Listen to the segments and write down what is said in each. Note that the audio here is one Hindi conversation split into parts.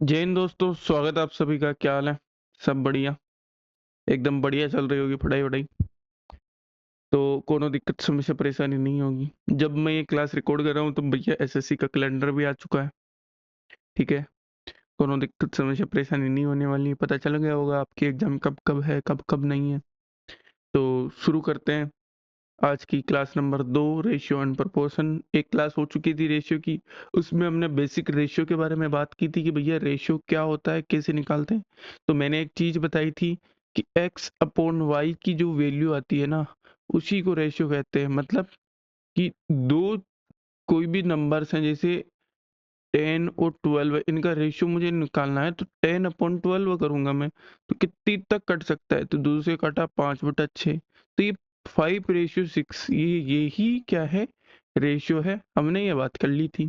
जय हिंद दोस्तों, स्वागत है आप सभी का। क्या हाल है? सब बढ़िया? एकदम बढ़िया चल रही होगी पढ़ाई-वढ़ाई? तो कोनो दिक्कत, समस्या, परेशानी नहीं होगी। जब मैं ये क्लास रिकॉर्ड कर रहा हूँ तो भैया एसएससी का कैलेंडर भी आ चुका है, ठीक है? कोनो दिक्कत, समस्या, परेशानी नहीं होने वाली है। पता चल गया होगा आपकी एग्ज़ाम कब-कब है, कब-कब नहीं है। तो शुरू करते हैं आज की class number 2, ratio and proportion. एक क्लास हो चुकी थी रेशियो की, उसमें हमने बेसिक रेशियो के बारे में बात की थी कि भैया रेशियो क्या होता है, कैसे निकालते हैं। तो मैंने एक चीज़ बताई थी कि x अपॉन वाई की जो वैल्यू आती है ना, उसी को रेशियो कहते हैं। मतलब कि 2 कोई भी नंबर्स हैं, जैसे 10 और 12, इनका रेशियो मुझे निकालना है, तो 10 अपॉन 12 करूँगा मैं। तो कितनी तक कट सकता है? तो 2 से कटा 5/6। तो ये 5:6, यही क्या है? रेशियो है। हमने ये बात कर ली थी।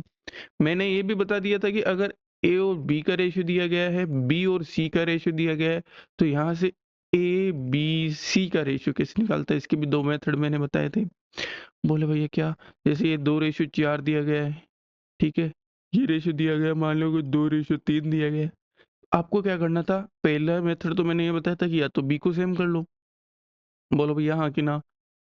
मैंने ये भी बता दिया था कि अगर ए और बी का रेशियो दिया गया है, बी और सी का रेशियो दिया गया है, तो यहाँ से ए बी सी का रेशियो कैसे निकालता है, इसके भी 2 मेथड मैंने बताए थे। बोले भैया क्या? जैसे ये 2:4 दिया गया है, ठीक है? ये रेशियो दिया गया है, मान लो कि 2:3 दिया गया है। आपको क्या करना था? पहला मेथड तो मैंने ये बताया था कि या तो बी को सेम कर लो। बोलो भैया हाँ कि ना?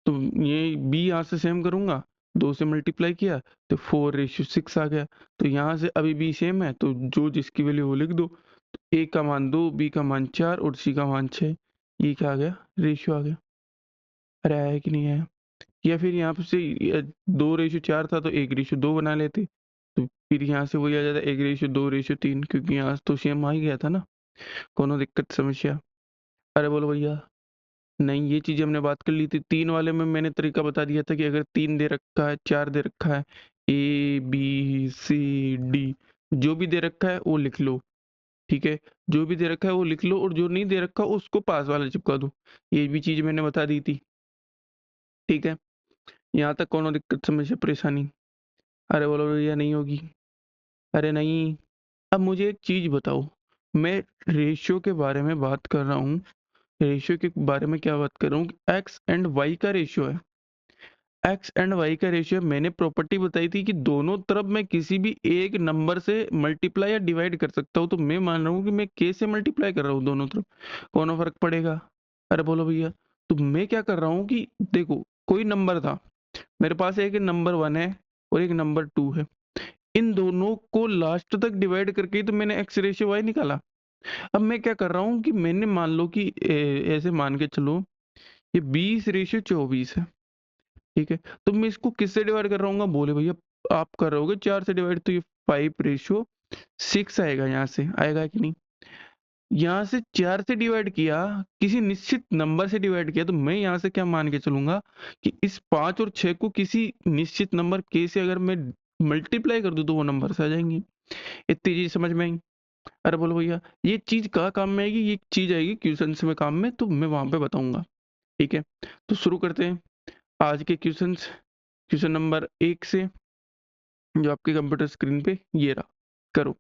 तो ये बी यहाँ से सेम करूँगा, 2 से मल्टीप्लाई किया तो 4:6 आ गया। तो यहाँ से अभी बी सेम है, तो जो जिसकी वैल्यू वो लिख दो। तो ए का मान 2, बी का मान 4 और सी का मान 6। ये क्या आ गया? रेशियो आ गया। अरे आया कि नहीं आया? या फिर यहाँ पे से 2:4 था तो 1:2 बना लेते। तो फिर यहाँ से वही आ जाता 1:2:3, क्योंकि यहाँ से तो सेम आ ही गया था ना। कोनो दिक्कत, समस्या? अरे बोलो भैया। नहीं, ये चीज़ हमने बात कर ली थी। 3 वाले में मैंने तरीका बता दिया था कि अगर 3 दे रखा है, 4 दे रखा है, ए, बी, सी, डी, जो भी दे रखा है वो लिख लो, ठीक है? जो भी दे रखा है वो लिख लो और जो नहीं दे रखा उसको पास वाला चिपका दो। ये भी चीज़ मैंने बता दी थी, ठीक है? यहाँ तक कोनो दिक्कत, समस्या, परेशानी? अरे बोलो भैया नहीं होगी। अरे नहीं। अब मुझे एक चीज़ बताओ, मैं रेशियो के बारे में बात कर रहा हूँ। रेशियो के बारे में क्या बात कर रहा हूँ कि एक्स एंड वाई का रेशियो है। एक्स एंड वाई का रेशियो मैंने प्रॉपर्टी बताई थी कि दोनों तरफ मैं किसी भी एक नंबर से मल्टीप्लाई या डिवाइड कर सकता हूँ। तो मैं मान रहा हूँ कि मैं के से मल्टीप्लाई कर रहा हूँ दोनों तरफ, कौन फर्क पड़ेगा? अरे बोलो भैया। तो मैं क्या कर रहा हूँ कि देखो, कोई नंबर था, मेरे पास एक नंबर 1 है और एक नंबर 2 है। इन दोनों को लास्ट तक डिवाइड करके ही तो मैंने एक्स रेशियो वाई निकाला। अब मैं क्या कर रहा हूँ कि मैंने मान लो कि ऐसे मान के चलो, ये 20:24 है, ठीक है? तो मैं इसको किससे डिवाइड कर रहा हूँगा? बोले भैया आप कर रहे होगे 4 से डिवाइड, तो ये 5:6 आएगा, यहाँ से आएगा कि नहीं? यहाँ से 4 से डिवाइड किया, किसी निश्चित नंबर से डिवाइड किया, तो मैं यहाँ से क्या मान के चलूँगा कि इस 5 और 6 को किसी निश्चित नंबर k से अगर मैं मल्टीप्लाई कर दूँ तो वो नंबर्स आ जाएँगे। इतनी चीज़ समझ में आई? अरे बोलो भैया, ये चीज़ कहाँ काम में आएगी? ये चीज़ आएगी क्वेश्चन्स में काम में, तो मैं वहाँ पे बताऊँगा, ठीक है? तो शुरू करते हैं आज के क्वेश्चन्स। क्वेश्चन नंबर 1 से, जो आपके कंप्यूटर स्क्रीन पे ये रहा, करो।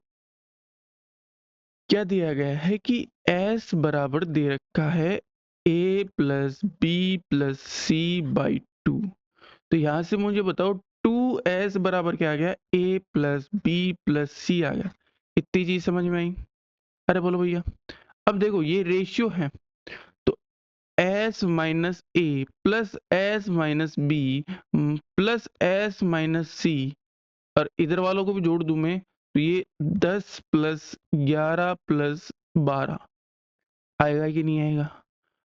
क्या दिया गया है कि s बराबर दे रखा है a plus B plus C by 2। तो यहाँ से मुझे बताओ 2s बराबर क्या आ गया? a प्लस बी प्लस सी आ गया। इतनी चीज समझ में आई? अरे बोलो भैया। अब देखो ये रेशियो है, तो s minus a plus s minus b plus s minus c, और इधर वालों को भी जोड़ दूं मैं, तो ये 10 प्लस 11 प्लस 12 आएगा कि नहीं आएगा?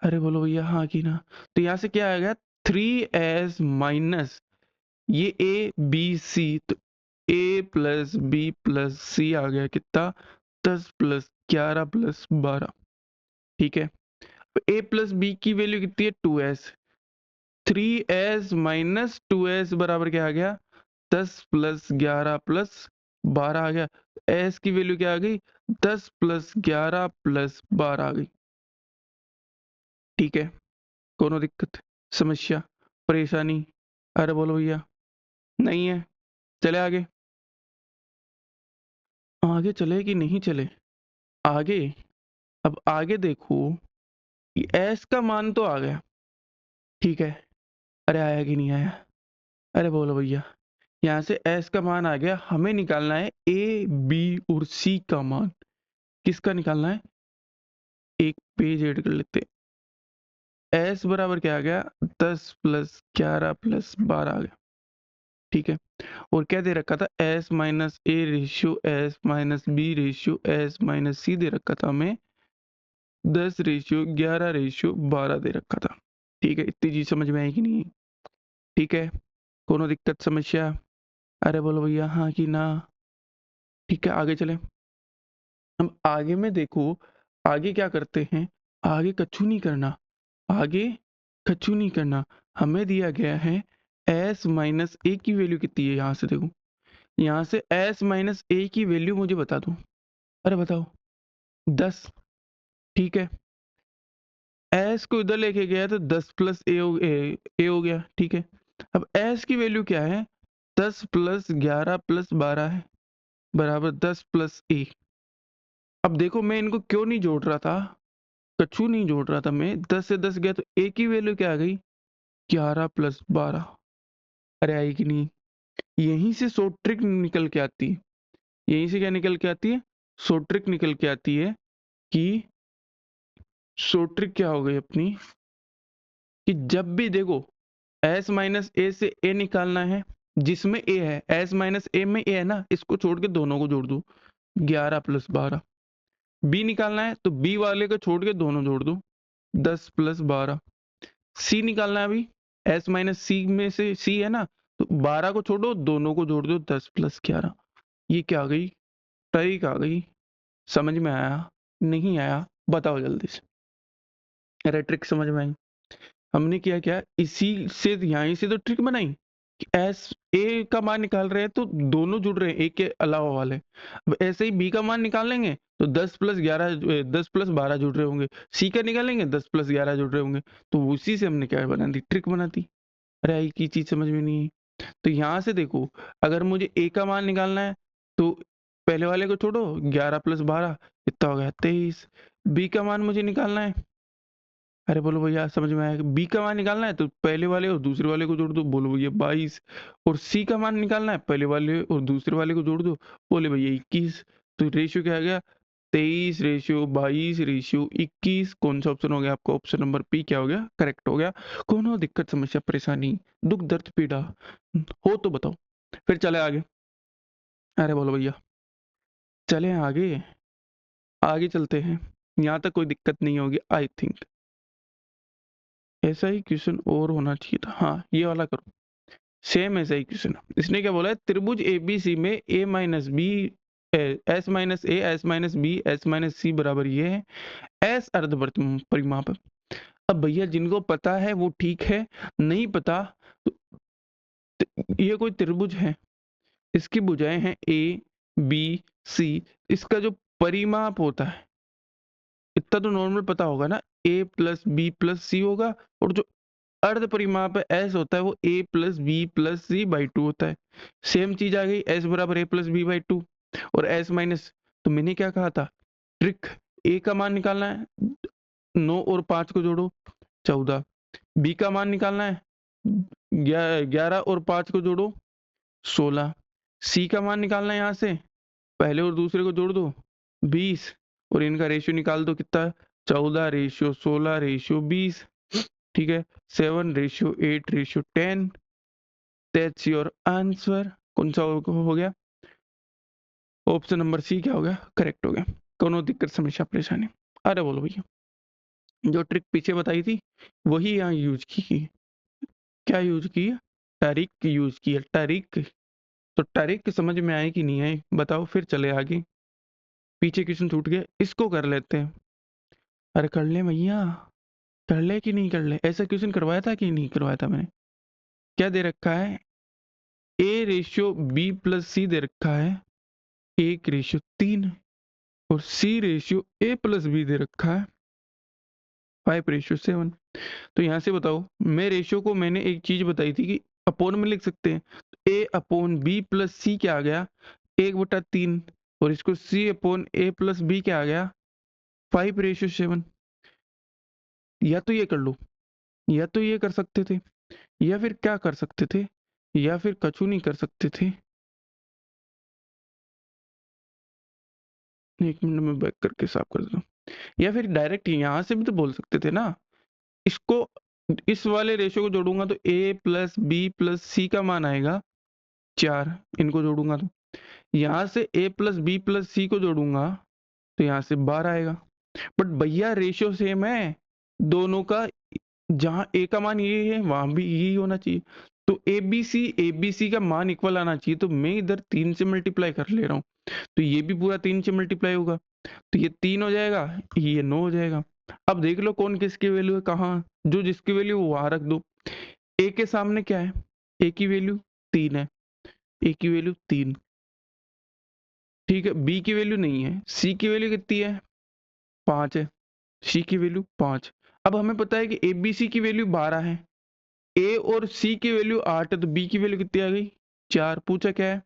अरे बोलो भैया हाँ कि ना? तो यहाँ से क्या आएगा? 3s माइनस ये ए बी सी, तो ए प्लस बी प्लस सी आ गया कितना? 10 प्लस 11 प्लस 12, ठीक है? तो ए प्लस बी की वैल्यू कितनी है? 2s। 3s माइनस 2s बराबर क्या आ गया? 10 प्लस 11 प्लस 12 आ गया। एस की वैल्यू क्या आ गई? 10 प्लस 11 प्लस 12 आ गई, ठीक है? कोनो दिक्कत, समस्या, परेशानी? अरे बोलो भैया। नहीं है? चले आगे? आगे चले कि नहीं चले? आगे। अब आगे देखो, ये एस का मान तो आ गया, ठीक है? अरे आया कि नहीं आया? अरे बोलो भैया। यहाँ से एस का मान आ गया, हमें निकालना है ए बी और सी का मान। किसका निकालना है, एक पेज ऐड कर लेते हैं। एस बराबर क्या आ गया, 10 प्लस 11 प्लस 12 आ गया, ठीक है। और क्या दे रखा था, s minus a ratio s minus b ratio s minus c दे रखा था हमें, 10 रेशियो 11 रेशियो 12 दे रखा था, ठीक है। इतनी चीज समझ में आई कि नहीं, ठीक है। कोनो दिक्कत समस्या, अरे बोलो भैया हाँ कि ना, ठीक है। आगे चले, हम आगे में देखो, आगे क्या करते हैं, आगे कछु नहीं करना, आगे कछु नहीं करना। हमें दिया गया है एस माइनस ए की वैल्यू कितनी है, यहाँ से देखो, यहाँ से एस माइनस ए की वैल्यू मुझे बता दो, अरे बताओ 10, ठीक है। एस को इधर लेके गया तो 10 प्लस ए हो गया, ठीक है। अब एस की वैल्यू क्या है, 10 प्लस 11 प्लस 12 है, बराबर 10 प्लस ए। अब देखो मैं इनको क्यों नहीं जोड़ रहा था, कछु नहीं जोड़ रहा था मैं, 10 से 10 गया तो ए की वैल्यू क्या आ गई, 11 प्लस 12। अरे आई कि नहीं, यहीं से शॉर्ट ट्रिक निकल के आती है, यहीं से क्या निकल के आती है, शॉर्ट ट्रिक निकल के आती है कि शॉर्ट ट्रिक क्या हो गई अपनी, कि जब भी देखो एस माइनस ए से ए निकालना है, जिसमें ए है, एस माइनस ए में ए है ना, इसको छोड़ के दोनों को जोड़ दो, 11 प्लस 12। बी निकालना है तो बी वाले को छोड़ के दोनों जोड़ दो, 10 प्लस 12। सी निकालना है अभी, एस माइनस सी में से सी है ना, तो 12 को छोड़ो, दोनों को जोड़ दो, 10 प्लस 11। ये क्या आ गई, ट्रिक आ गई। समझ में आया, नहीं आया, बताओ जल्दी से। अरे ट्रिक समझ में आई, हमने किया क्या, इसी से यहीं से तो ट्रिक बनाई कि एस ए का मान निकाल रहे हैं तो दोनों जुड़ रहे हैं, एक के अलावा वाले। अब ऐसे ही बी का मान निकाल लेंगे तो 10 प्लस 11 10 प्लस 12 जुड़ रहे होंगे, सी का निकालेंगे 10 प्लस 11 जुड़ रहे होंगे, तो उसी से हमने क्या बना दी, ट्रिक बना दी। अरे आई की चीज समझ में नहीं है, तो यहाँ से देखो, अगर मुझे ए का मान निकालना है तो पहले वाले को छोड़ो, 11 प्लस 12 कितना हो गया, 23। बी का मान मुझे निकालना है, अरे बोलो भैया समझ में आया, बी का मान निकालना है तो पहले वाले और दूसरे वाले को जोड़ दो, बोलो भैया 22। और सी का मान निकालना है, पहले वाले और दूसरे वाले को जोड़ दो, बोले भैया 21। तो रेशियो क्या आ गया, 23 रेशियो 22 रेशियो 21। कौन सा ऑप्शन हो गया आपका, ऑप्शन नंबर पी क्या हो गया, करेक्ट हो गया। कोनो दिक्कत समस्या परेशानी दुख दर्द पीड़ा हो तो बताओ, फिर चले आगे। अरे बोलो भैया, चले आगे, आगे चलते हैं, यहाँ तक कोई दिक्कत नहीं होगी आई थिंक। ऐसा ही क्वेश्चन और होना चाहिए था, हाँ ये वाला करो, सेम ऐसा ही क्वेश्चन। इसने क्या बोला है, त्रिभुज एबीसी में a minus b s minus a s minus b s minus c बराबर ये है, एस अर्धवृत्त परिमाप है। अब भैया जिनको पता है वो ठीक है, नहीं पता तो ये कोई त्रिभुज है, इसकी भुजाएं हैं ए बी सी, इसका जो परिमाप होता है इतना तो नॉर्मल पता होगा ना, ए प्लस बी प्लस सी होगा, और जो अर्ध परिमाप है एस होता है वो a plus B plus C by two होता है। सेम चीज आ गई, एस बराबर a plus b by two, और एस माइनस, तो मैंने क्या कहा था, ट्रिक, ए का मान निकालना है, 9 और 5 को जोड़ो 14। बी का मान निकालना है, 11 और 5 को जोड़ो 16। सी का मान निकालना है, यहाँ से पहले और दूसरे को जोड़ दो 20, और इनका रेशियो निकाल दो कितना, 14 रेशियो 16 रेशियो 20, ठीक है। 7 ratio 8 ratio 10, that's your answer. कौन सा हो गया, ऑप्शन नंबर सी क्या हो गया, करेक्ट हो गया। कोनो दिक्कत समस्या परेशानी, अरे बोलो भैया, जो ट्रिक पीछे बताई थी वही यहाँ यूज की, क्या यूज की है, तारीख यूज की है, तारीख। तो तारीख समझ में आए कि नहीं आए बताओ, फिर चले आगे। पीछे क्वेश्चन छूट गया, इसको कर लेते हैं। अरे कर ले भैया, कर ले कि नहीं कर ले, ऐसा क्वेश्चन करवाया था कि नहीं करवाया था मैंने। क्या दे रखा है, ए रेशियो बी प्लस सी दे रखा है 1:3, और सी रेशियो ए प्लस बी दे रखा है 5:7। तो यहाँ से बताओ, मैं रेशियो को मैंने एक चीज बताई थी कि अपोन में लिख सकते हैं, ए अपॉन बी प्लस सी क्या आ गया, 1/3, और इसको सी अपॉन ए प्लस बी क्या आ गया, 5:7। या तो ये कर लो, या तो ये कर सकते थे, या फिर क्या कर सकते थे, या फिर कछु नहीं कर सकते थे, 1 मिनट में बैक करके साफ कर देता हूँ। या फिर डायरेक्ट यहाँ से भी तो बोल सकते थे ना, इसको इस वाले रेशियो को जोड़ूंगा तो a प्लस बी प्लस सी का मान आएगा 4, इनको जोड़ूंगा तो यहाँ से a प्लस बी प्लस सी को जोड़ूंगा तो यहाँ से 12 आएगा। बट भैया रेशियो सेम है दोनों का, जहाँ a का मान ये है वहां भी यही होना चाहिए, तो ABC का मान इक्वल आना चाहिए। तो मैं इधर 3 से मल्टीप्लाई कर ले रहा हूँ, तो ये भी पूरा 3 से मल्टीप्लाई होगा, तो ये 3 हो जाएगा, ये 9 हो जाएगा। अब देख लो कौन किसकी वैल्यू है, कहाँ जो जिसकी वैल्यू वहां रख दो। a के सामने क्या है, a की वैल्यू 3 है, a की वैल्यू 3, ठीक है। b की वैल्यू नहीं है, c की वैल्यू कितनी है, 5 है, c की वैल्यू 5। अब हमें पता है कि ABC की वैल्यू 12 है, A और C की वैल्यू 8 है, तो B की वैल्यू कितनी आ गई, 4। पूछा क्या है,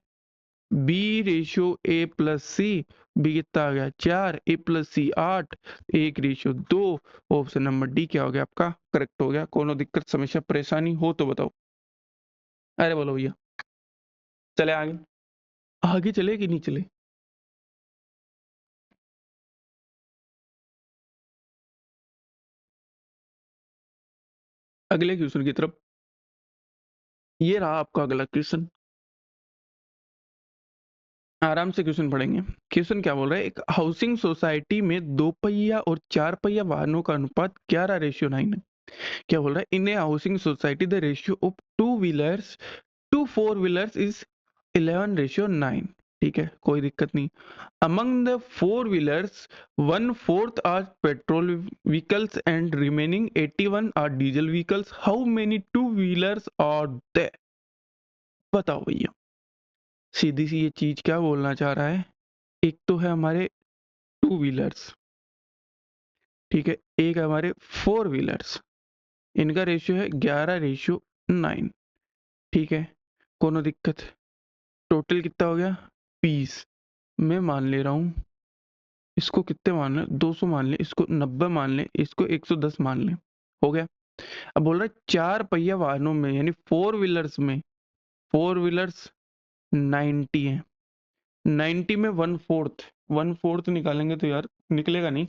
B ratio A plus C, B कितना आ गया 4, A plus C 8, 1:2। Option number D क्या हो गया आपका, करेक्ट हो गया। कोनो दिक्कत समस्या परेशानी हो तो बताओ। अरे बोलो भैया, चले आगे, आगे चले कि नहीं चले। अगले क्वेश्चन की तरफ, ये रहा आपका अगला क्वेश्चन, आराम से क्वेश्चन पढ़ेंगे। क्वेश्चन क्या बोल रहा है, एक हाउसिंग सोसाइटी में 2 पहिया और 4 पहिया वाहनों का अनुपात 11:9 है। क्या बोल रहा है, in a housing society the ratio of 2 wheelers to 4 wheelers is 11:9। ठीक है, कोई दिक्कत नहीं। Among the 4 wheelers 1/4 are petrol vehicles and remaining 81 are diesel vehicles, how many 2 wheelers are there. बताओ भैया, सीधी सी ये चीज क्या बोलना चाह रहा है, एक तो है हमारे 2 व्हीलर्स, ठीक है, एक है हमारे 4 व्हीलर्स, इनका रेशियो है 11:9, ठीक है, कोनो दिक्कत। टोटल कितना हो गया 20। मैं मान ले रहा हूँ, इसको कितने मान लें, 200 मान लें, इसको 90 मान लें, इसको 110 मान लें, हो गया। अब बोल रहा है 4 पहिया वाहनों में यानी 4 व्हीलर्स में, 4 व्हीलर्स 90 है, 90 में 1/4 निकालेंगे तो यार निकलेगा नहीं,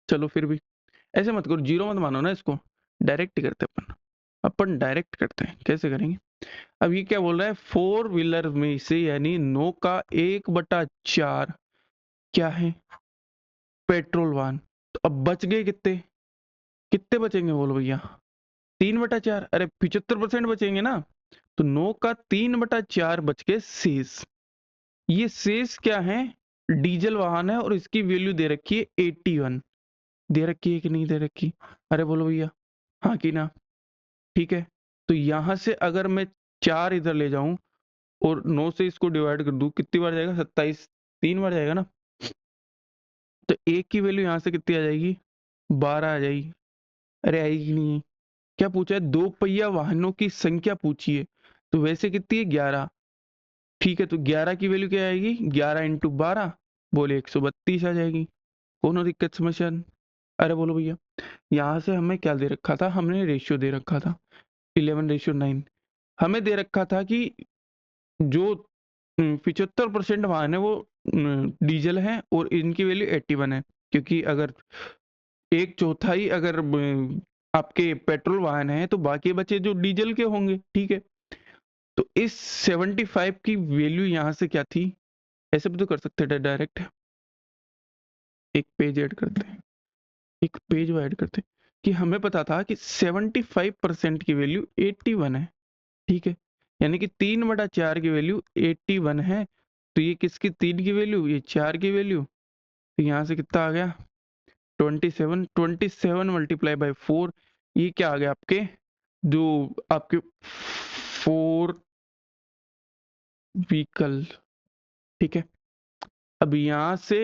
चलो फिर भी ऐसे मत करो, जीरो मत मानो ना इसको, डायरेक्ट करते अपन, अपन डायरेक्ट करते हैं, कैसे करेंगे। अब ये क्या बोल रहा है, 4 व्हीलर में से यानी 9 का 1/4 क्या है, पेट्रोल वाहन। तो अब बच गए कितने, कितने बचेंगे बोलो भैया, 3/4, अरे 75% बचेंगे ना, तो 9 का 3/4 बच के शेष। ये शेष क्या है, डीजल वाहन है और इसकी वैल्यू दे रखी है 81, दे रखी है कि नहीं दे रखी, अरे बोलो भैया हाँ कि ना, ठीक है। तो यहां से अगर मैं 4 इधर ले जाऊं और 9 से इसको डिवाइड कर दूं, कितनी बार जाएगा, 27, 3 बार जाएगा ना, तो एक की वैल्यू यहां से कितनी आ जाएगी, 12 आ जाएगी। अरे आएगी नहीं, क्या पूछा है, 2 पहिया वाहनों की संख्या पूछी है, तो वैसे कितनी है 11, ठीक है, तो 11 की वैल्यू क्या आएगी, 11 इंटू 12 बोले 132 आ जाएगी, कोनो दिक्कत समस्या नहीं? अरे बोलो भैया, यहाँ से हमें क्या दे रखा था, हमने रेशियो दे रखा था 11:9, हमें दे रखा था कि जो 75% वाहन है वो डीजल है और इनकी वैल्यू 81 है, क्योंकि अगर 1/4 अगर आपके पेट्रोल वाहन है तो बाकी बचे जो डीजल के होंगे, ठीक है। तो इस 75 की वैल्यू यहाँ से क्या थी, ऐसे भी तो कर सकते हैं डायरेक्ट, एक पेज ऐड करते हैं, एक पेज ऐड करते हैं कि हमें पता था कि 75% की वैल्यू 81 है, ठीक है, यानी कि 3/4 की वैल्यू 81 है, तो ये किसकी 3 की वैल्यू, ये 4 की वैल्यू, तो यहाँ से कितना आ गया 27 मल्टीप्लाई बाय 4, ये क्या आ गया आपके, जो आपके 4 व्हीकल, ठीक है। अब यहाँ से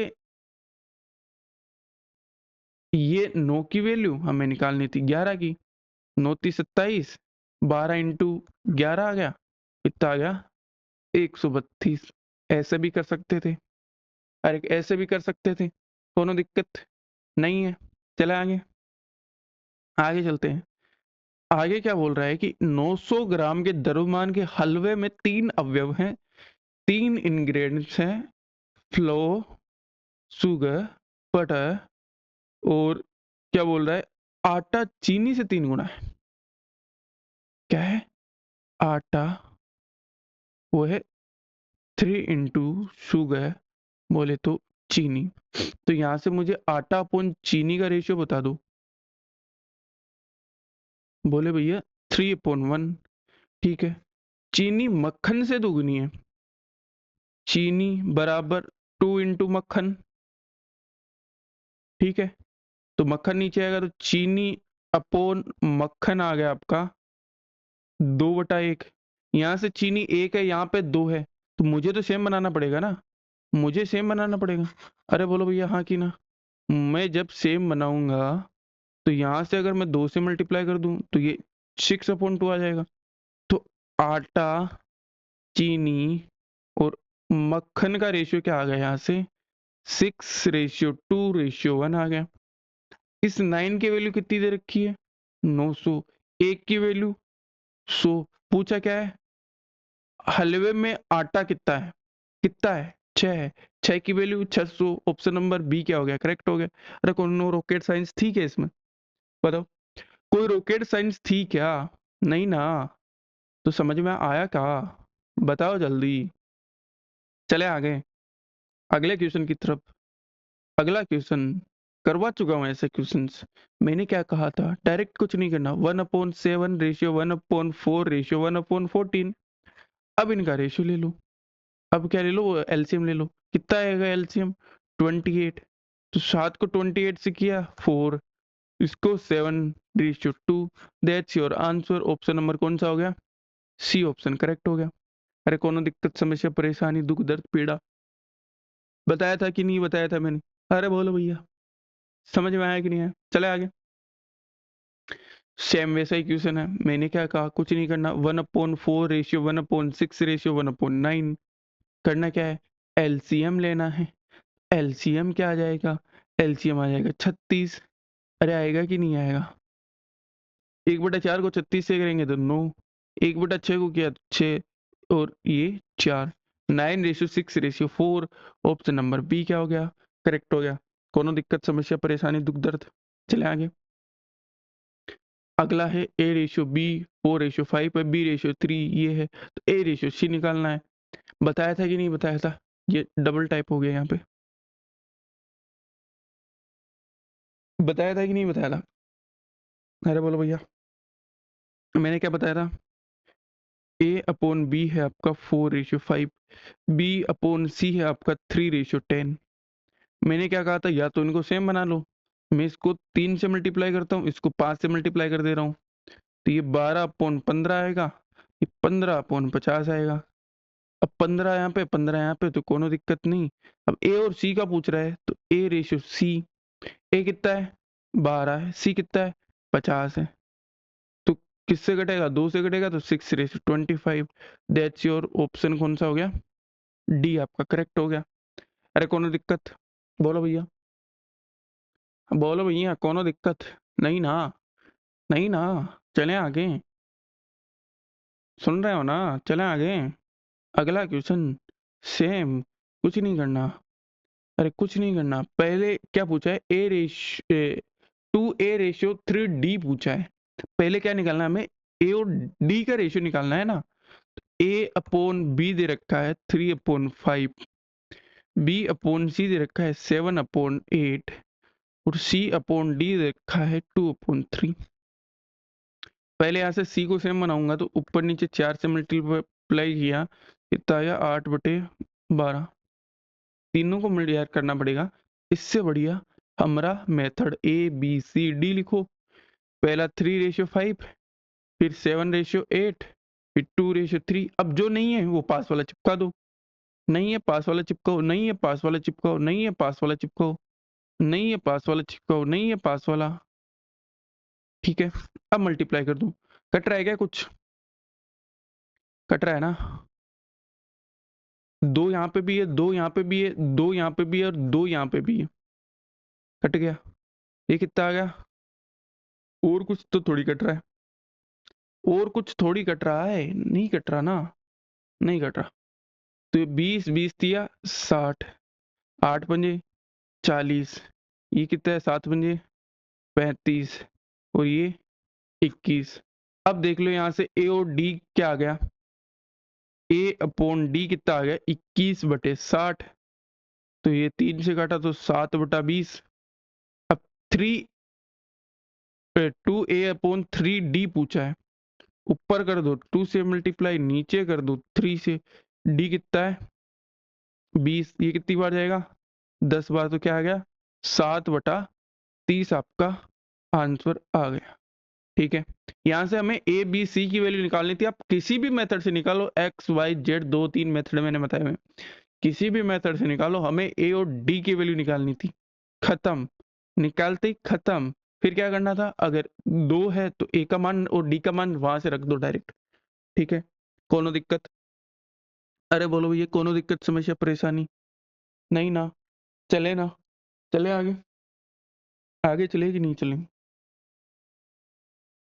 ये 9 की वैल्यू हमें निकालनी थी 11 की, 9 × 27, 12 इंटू 11 आ गया, कितना आ गया 132। ऐसे भी कर सकते थे, अरे ऐसे भी कर सकते थे, कोनो दिक्कत नहीं है। चले आगे, आगे चलते हैं। आगे क्या बोल रहा है कि 900 ग्राम के द्रव्यमान के हलवे में 3 अवयव हैं, 3 इंग्रेडिएंट्स हैं, फ्लो शुगर, बटर और क्या बोल रहा है, आटा चीनी से 3 गुना है। क्या है? आटा वो है 3 इंटू शुगर बोले तो चीनी। तो यहाँ से मुझे आटा अपॉन चीनी का रेशियो बता दो। बोले भैया 3/1। ठीक है। चीनी मक्खन से दोगुनी है। चीनी बराबर 2 इंटू मक्खन। ठीक है। तो मक्खन नीचे आएगा तो चीनी अपॉन मक्खन आ गया आपका 2/1। यहाँ से चीनी 1 है, यहाँ पे 2 है, तो मुझे तो सेम बनाना पड़ेगा ना। मुझे सेम बनाना पड़ेगा। अरे बोलो भैया हाँ कि ना। मैं जब सेम बनाऊंगा तो यहाँ से अगर मैं 2 से मल्टीप्लाई कर दूं तो ये 6/2 आ जाएगा। तो आटा, चीनी और मक्खन का रेशियो क्या आ गया यहाँ से? 6:2:1 आ गया। इस 9 की वैल्यू कितनी दे रखी है? 900। 1 की वैल्यू 100। पूछा क्या है? हलवे में आटा कितना है? कितना है? 6 है। 6 की वैल्यू 600। ऑप्शन नंबर बी क्या हो गया? करेक्ट हो गया। अरे कौन रॉकेट साइंस थी क्या इसमें? बताओ। कोई रॉकेट साइंस थी क्या? नहीं ना। तो समझ में आया क्या? बताओ जल्दी। चले आगे अगले क्वेश्चन की तरफ। अगला क्वेश्चन करवा चुका हूँ ऐसे क्वेश्चंस। मैंने क्या कहा था? डायरेक्ट कुछ नहीं करना। 1/7 रेशियो 1/4 रेशियो 1/14। अब इनका रेशियो ले लो। अब क्या ले लो? एलसीएम ले लो। कितना आएगा एलसीएम? 28। तो 7 को 28 से किया 4, इसको 7:2। That's your answer. Option number कौन सा हो गया? सी ऑप्शन करेक्ट हो गया। अरे कोनो दिक्कत, समस्या, परेशानी, दुख, दर्द, पीड़ा बताया था कि नहीं बताया था मैंने? अरे बोलो भैया समझ में आया कि नहीं आया? चले आगे। सेम वैसा ही क्वेश्चन है। मैंने क्या कहा? कुछ नहीं करना। 1/4 रेशियो 1/6 रेशियो 1/9 करना क्या है? एलसीएम लेना है। एलसीएम क्या आ जाएगा? एलसीएम आ जाएगा 36। अरे आएगा कि नहीं आएगा? 1/4 को 36 से करेंगे तो 9। 1/6 को किया तो 6 और ये 4। 9:6:4। ऑप्शन नंबर बी क्या हो गया? करेक्ट हो गया। कोनो दिक्कत, समस्या, परेशानी, दुख, दर्द? चले आगे। अगला है A:B, O:5 है, B:3 ये है, तो A:C निकालना है। बताया था कि नहीं बताया था? ये डबल टाइप हो गया यहाँ पे। बताया था कि नहीं बताया था? अरे बोलो भैया। मैंने क्या बताया था? A/B है आपका 4:5। B/C है आपका 3:10। मैंने क्या कहा था? या तो इनको सेम बना लो। मैं इसको 3 से मल्टीप्लाई करता हूँ, इसको 5 से मल्टीप्लाई कर दे रहा हूँ, तो ये 12/15 आएगा, ये 15/50 आएगा। अब 15 यहाँ पे 15 यहाँ पे, तो कोनो दिक्कत नहीं। अब ए और सी का पूछ रहा है, तो A:C। ए कितना है? 12 है। सी कितना है? 50 है। तो किससे घटेगा? 2 से घटेगा, तो 6:25। दैट्स योर ऑप्शन कौन सा हो गया? डी आपका करेक्ट हो गया। अरे कोनो दिक्कत? बोलो भैया। बोलो भैया कोनो दिक्कत? नहीं ना। नहीं ना। चलें आगे। सुन रहे हो ना? चलें आगे। अगला क्वेश्चन सेम। कुछ नहीं करना। अरे कुछ नहीं करना। पहले क्या पूछा है? A:2A:3D पूछा है। पहले क्या निकालना है हमें? ए और डी का रेशियो निकालना है ना। A/B दे रखा है 3/5। B/C दे रखा है 7/8 और C/D दे रखा है 2/3। पहले यहाँ से C को सेम बनाऊंगा, तो ऊपर नीचे 4 से मल्टीप्लाई किया, कितना आया? 8/12। तीनों को मल्टीप्लाई करना पड़ेगा। इससे बढ़िया हमारा मेथड ABCD लिखो। पहला 3:5, फिर 7:8, फिर 2:3। अब जो नहीं है वो पास वाला चिपका दो। नहीं है पास वाला चिपकाओ, नहीं है पास वाला चिपकाओ, नहीं है पास वाला चिपकाओ, नहीं है पास वाला चिपकाओ, नहीं है पास वाला। ठीक है। अब मल्टीप्लाई कर दूं। कट रहा है क्या कुछ? कट रहा है ना? 2 यहाँ पे भी है, 2 यहाँ पे भी है, 2 यहाँ पे भी है और 2 यहाँ पे भी है। कट गया। ये कितना आ गया? और कुछ तो थोड़ी कट रहा है। और कुछ थोड़ी कट रहा है। नहीं कट रहा ना। नहीं कट रहा। तो ये 20 20 दिया 60। 8 पंजे 40, ये कितना है 7 पंजे 35 और ये 21। अब देख लो यहाँ से ए और डी क्या आ गया, ए अपॉन डी कितना आ गया 21/60। तो ये 3 से काटा तो 7/20। अब 2a/3d पूछा है, ऊपर कर दो 2 से मल्टीप्लाई, नीचे कर दो 3 से। डी कितना है 20, ये कितनी बार जाएगा 10 बार, तो क्या आ गया 7/30 आपका आंसर आ गया। ठीक है, यहां से हमें ए बी सी की वैल्यू निकालनी थी। आप किसी भी मेथड से निकालो, एक्स वाई जेड 2-3 मेथड मैंने बताए हुए, किसी भी मेथड से निकालो, हमें ए और डी की वैल्यू निकालनी थी। खत्म, निकालते ही खत्म। फिर क्या करना था, अगर 2 है तो ए का मान और डी का मान वहां से रख दो डायरेक्ट। ठीक है, कोनो दिक्कत? अरे बोलो भैया, कोनो दिक्कत समस्या परेशानी? नहीं ना? चले ना, चले आगे, आगे चले कि नहीं चले,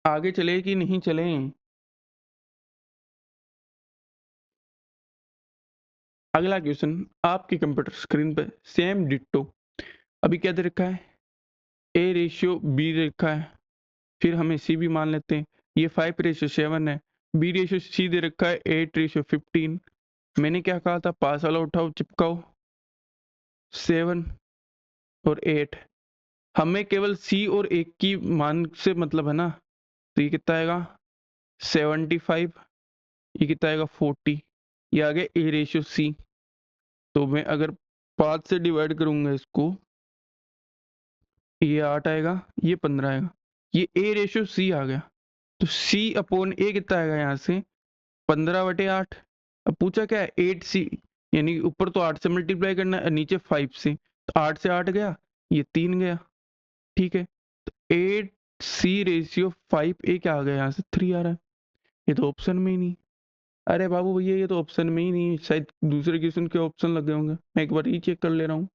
आगे चले कि नहीं चले? अगला क्वेश्चन आपके कंप्यूटर स्क्रीन पे सेम डिट्टो। अभी क्या दे रखा है, A/B दे रखा है, फिर हमें C भी मान लेते हैं, ये 5/7 है। B/C दे रखा है 8/15। मैंने क्या कहा था, पास वाला उठाओ चिपकाओ, 7 और 8। हमें केवल C और 1 की मान से मतलब है ना, तो ये कितना आएगा 75, ये कितना आएगा 40, ये आ गया A/C। तो मैं अगर 5 से डिवाइड करूंगा इसको, ये 8 आएगा, ये 15 आएगा, ये A/C आ गया। तो C/A कितना आएगा यहाँ से 15/8। अब पूछा क्या है 8C, यानी ऊपर तो 8 से मल्टीप्लाई करना है, नीचे 5 से, तो 8 से 8 गया, ये 3 गया। ठीक है, तो 8C/5A क्या आ गया यहाँ से 3 आ रहा है। ये तो ऑप्शन में ही नहीं। अरे बाबू भैया, ये तो ऑप्शन में ही नहीं, शायद दूसरे क्वेश्चन के ऑप्शन लगे होंगे। मैं एक बार रीचेक कर ले रहा हूँ,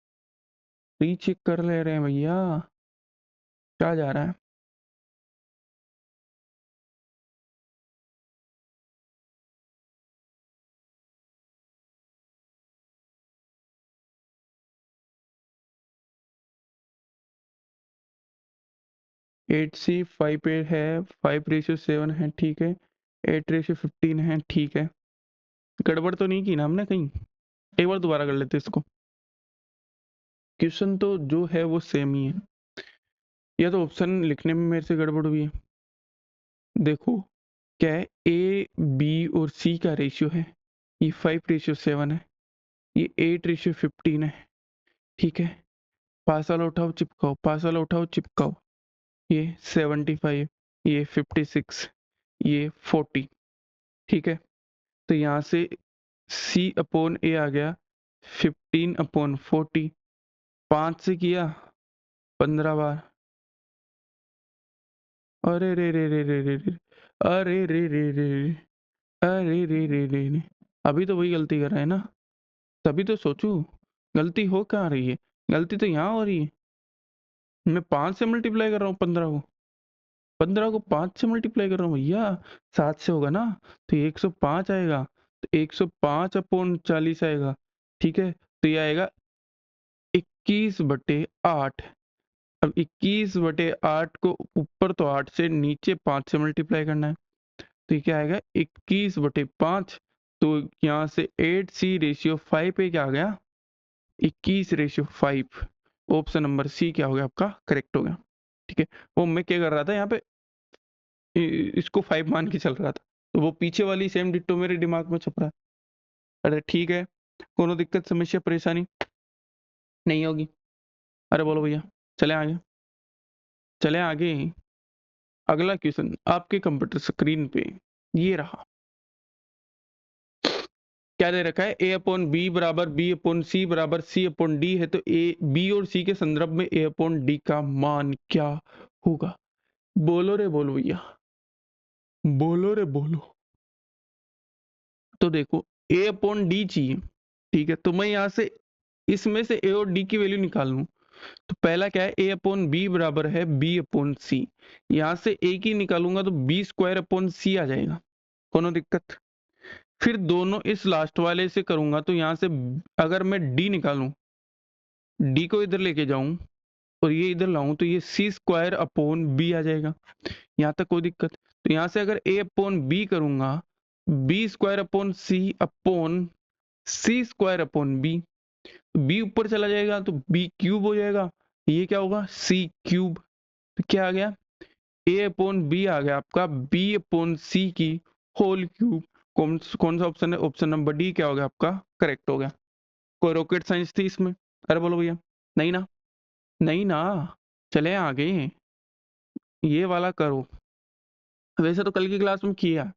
रीचेक कर ले रहे हैं भैया, क्या जा रहा है। 8C/5A है, 5/7 है, ठीक है, 8/15 है, ठीक है। गड़बड़ तो नहीं की ना हमने कहीं? एक बार दोबारा कर लेते इसको, क्वेश्चन तो जो है वो सेम ही है, या तो ऑप्शन लिखने में मेरे से गड़बड़ हुई है। देखो क्या है, A, B और C का रेशियो है, ये 5/7 है, ये 8/15 है। ठीक है, पास वाला उठाओ चिपकाओ, पास वाला उठाओ चिपकाओ, ये 75, ये 56, ये 40। ठीक है, तो यहाँ से C/A आ गया 15/40, 5 से किया 15 बार। अरे रे रे रे रे रे रे, अरे रे रे रे रे, अरे रे रे रे रे, अभी तो वही गलती कर रहा है ना, तभी तो सोचू गलती हो कहाँ रही है, गलती तो यहाँ हो रही है। मैं 5 से मल्टीप्लाई कर रहा हूँ 15 को, 15 को 5 से मल्टीप्लाई कर रहा हूँ भैया, 7 से होगा ना, तो 105 आएगा, तो 105/40 आएगा। ठीक है, तो ये आएगा 21/8। अब 21/8 को ऊपर तो 8 से, नीचे 5 से मल्टीप्लाई करना है, तो ये क्या आएगा 21/5। तो यहाँ से 8C/5 पे क्या आ गया 21/5। ऑप्शन नंबर सी क्या हो गया आपका करेक्ट हो गया। ठीक है, वो मैं क्या कर रहा था यहाँ पे, इसको 5 मान के चल रहा था, तो वो पीछे वाली सेम डिट्टो मेरे दिमाग में छप रहा है। अरे ठीक है, कोनो दिक्कत समस्या परेशानी नहीं होगी? अरे बोलो भैया, चले आगे, चले आगे। अगला क्वेश्चन आपके कंप्यूटर स्क्रीन पे ये रहा, क्या दे रखा है, A/B बराबर B/C बराबर C/D है, तो A B और C के संदर्भ में A/D का मान क्या होगा? बोलो रे बोलो भैया, बोलो रे बोलो। तो देखो A/D चाहिए, ठीक है, तो मैं यहाँ से इसमें से A और D की वैल्यू निकाल लूं, तो पहला क्या है A/B बराबर है B/C, यहाँ से A की निकालूंगा तो B² C आ जाएगा, कोनो दिक्कत? फिर दोनों इस लास्ट वाले से करूंगा, तो यहाँ से अगर मैं D निकालूं डी को इधर लेके जाऊं और ये इधर लाऊं तो ये सी स्क्वायर अपॉन बी आ जाएगा। यहाँ तक कोई दिक्कत? तो यहाँ से अगर ए अपॉन बी करूंगा, बी स्क्वायर अपॉन सी स्क्वायर अपॉन बी, बी ऊपर चला जाएगा तो बी क्यूब हो जाएगा, ये क्या होगा सी क्यूब। तो क्या आ गया, ए अपॉन बी आ गया आपका बी अपॉन सी की होल क्यूब। कौन सा ऑप्शन है? ऑप्शन नंबर डी क्या हो गया आपका, करेक्ट हो गया। कोई रॉकेट साइंस थी इसमें? अरे बोलो भैया, नहीं ना, नहीं ना, चले आगे, ये वाला करो। वैसे तो कल की क्लास में किया,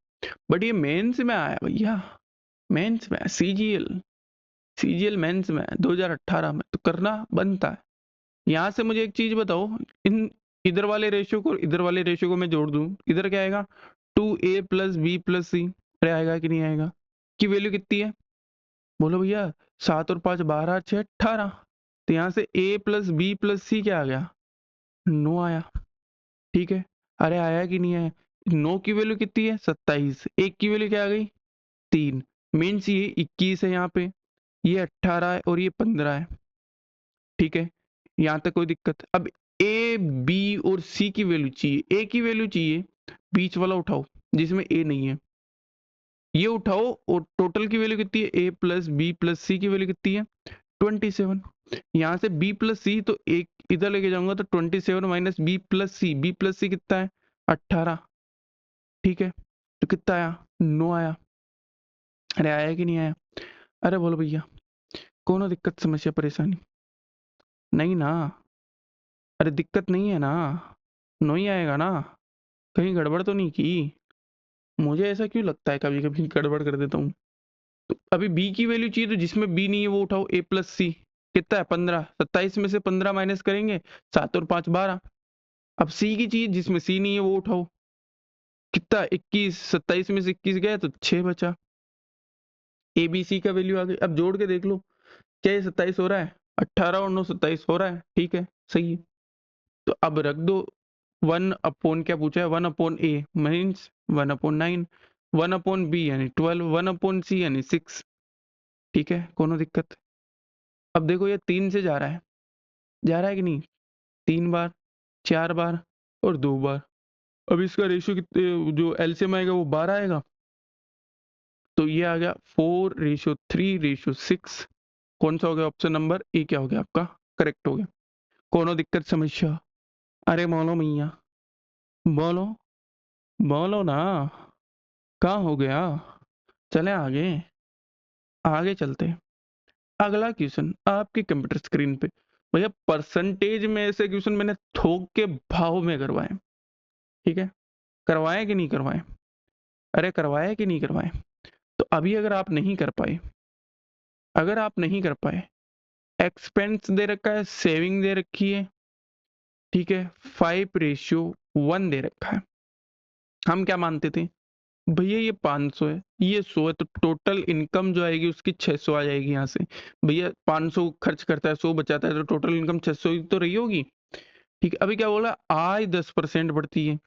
बट ये मेंस में आया भैया, मेंस में सीजीएल, सीजीएल मेंस में 2018 में, तो करना बनता है। यहाँ से मुझे एक चीज बताओ, इन इधर वाले रेशियो को इधर वाले रेशियो को मैं जोड़ दूं, इधर क्या आएगा 2a प्लस बी प्लस सी, अरे आएगा कि नहीं आएगा? की वैल्यू कितनी है बोलो भैया? 7 और 5 12 6 18। तो यहाँ से a प्लस बी प्लस सी क्या आ गया, 9 आया। ठीक है, अरे आया कि नहीं आया? 9 की वैल्यू कितनी है 27, एक की वैल्यू क्या आ गई 3, मीन्स ये 21 है, यहाँ पे ये 18 है और ये 15 है। ठीक है, यहाँ तक कोई दिक्कत? अब ए बी और सी की वैल्यू चाहिए, ए की वैल्यू चाहिए, बीच वाला उठाओ जिसमें ए नहीं है, ये उठाओ, और टोटल की वैल्यू कितनी है, ए प्लस बी प्लस सी की वैल्यू कितनी है 27। यहाँ से बी प्लस सी तो एक इधर लेके जाऊंगा तो 27 माइनस बी प्लस सी कितना है 18। ठीक है, तो कितना आया 9 आया। अरे आया कि नहीं आया? अरे बोलो भैया, कोनो दिक्कत समस्या परेशानी? नहीं ना, अरे दिक्कत नहीं है ना, 9 ही आएगा ना, कहीं गड़बड़ तो नहीं की? मुझे ऐसा क्यों लगता है कभी कभी गड़बड़ कर देता हूँ। तो अभी बी की वैल्यू चाहिए, तो जिसमें बी नहीं है वो उठाओ, ए प्लस सी कितना है 15, 27 में से 15 माइनस करेंगे, 7 और 5 12। अब सी की चाहिए, जिसमें सी नहीं है वो उठाओ, कितना 21, 27 में से 21 गया तो 6 बचा। ए बी सी का वैल्यू आ गई, अब जोड़ के देख लो, क्या ये 27 हो रहा है? 18 और 9 27 हो रहा है, ठीक है सही है। तो अब रख दो 1 अपॉन, क्या पूछा है 1 अपॉन ए मीन्स 1 अपॉन 9, 1 अपॉन बी यानी 12, 1 अपॉन सी यानी 6। ठीक है, कोनो दिक्कत? अब देखो ये 3 से जा रहा है कि नहीं, 3 बार 4 बार और 2 बार। अब इसका रेशियो कितने, जो एलसीएम आएगा वो 12 आएगा, तो ये आ गया 4:3:6। कौन सा हो गया ऑप्शन नंबर ए, क्या हो गया आपका करेक्ट हो गया। कोनो दिक्कत समस्या? अरे बोलो मैया, बोलो, बोलो ना, कहाँ हो गया? चले आगे, आगे चलते हैं। अगला क्वेश्चन आपकी कंप्यूटर स्क्रीन पे, भैया परसेंटेज में ऐसे क्वेश्चन मैंने थोक के भाव में करवाए, ठीक है, करवाए कि नहीं करवाए? अरे करवाए कि नहीं करवाए? तो अभी अगर आप नहीं कर पाए, अगर आप नहीं कर पाए, एक्सपेंस दे रखा है, सेविंग दे रखी है, ठीक है, 5:1 दे रखा है। हम क्या मानते थे भैया, ये 500 है, ये 100 है, तो टोटल इनकम जो आएगी उसकी 600 आ जाएगी। यहाँ से भैया 500 खर्च करता है, 100 बचाता है, तो टोटल इनकम 600 ही तो रही होगी। ठीक है, अभी क्या बोला, आय 10% बढ़ती है,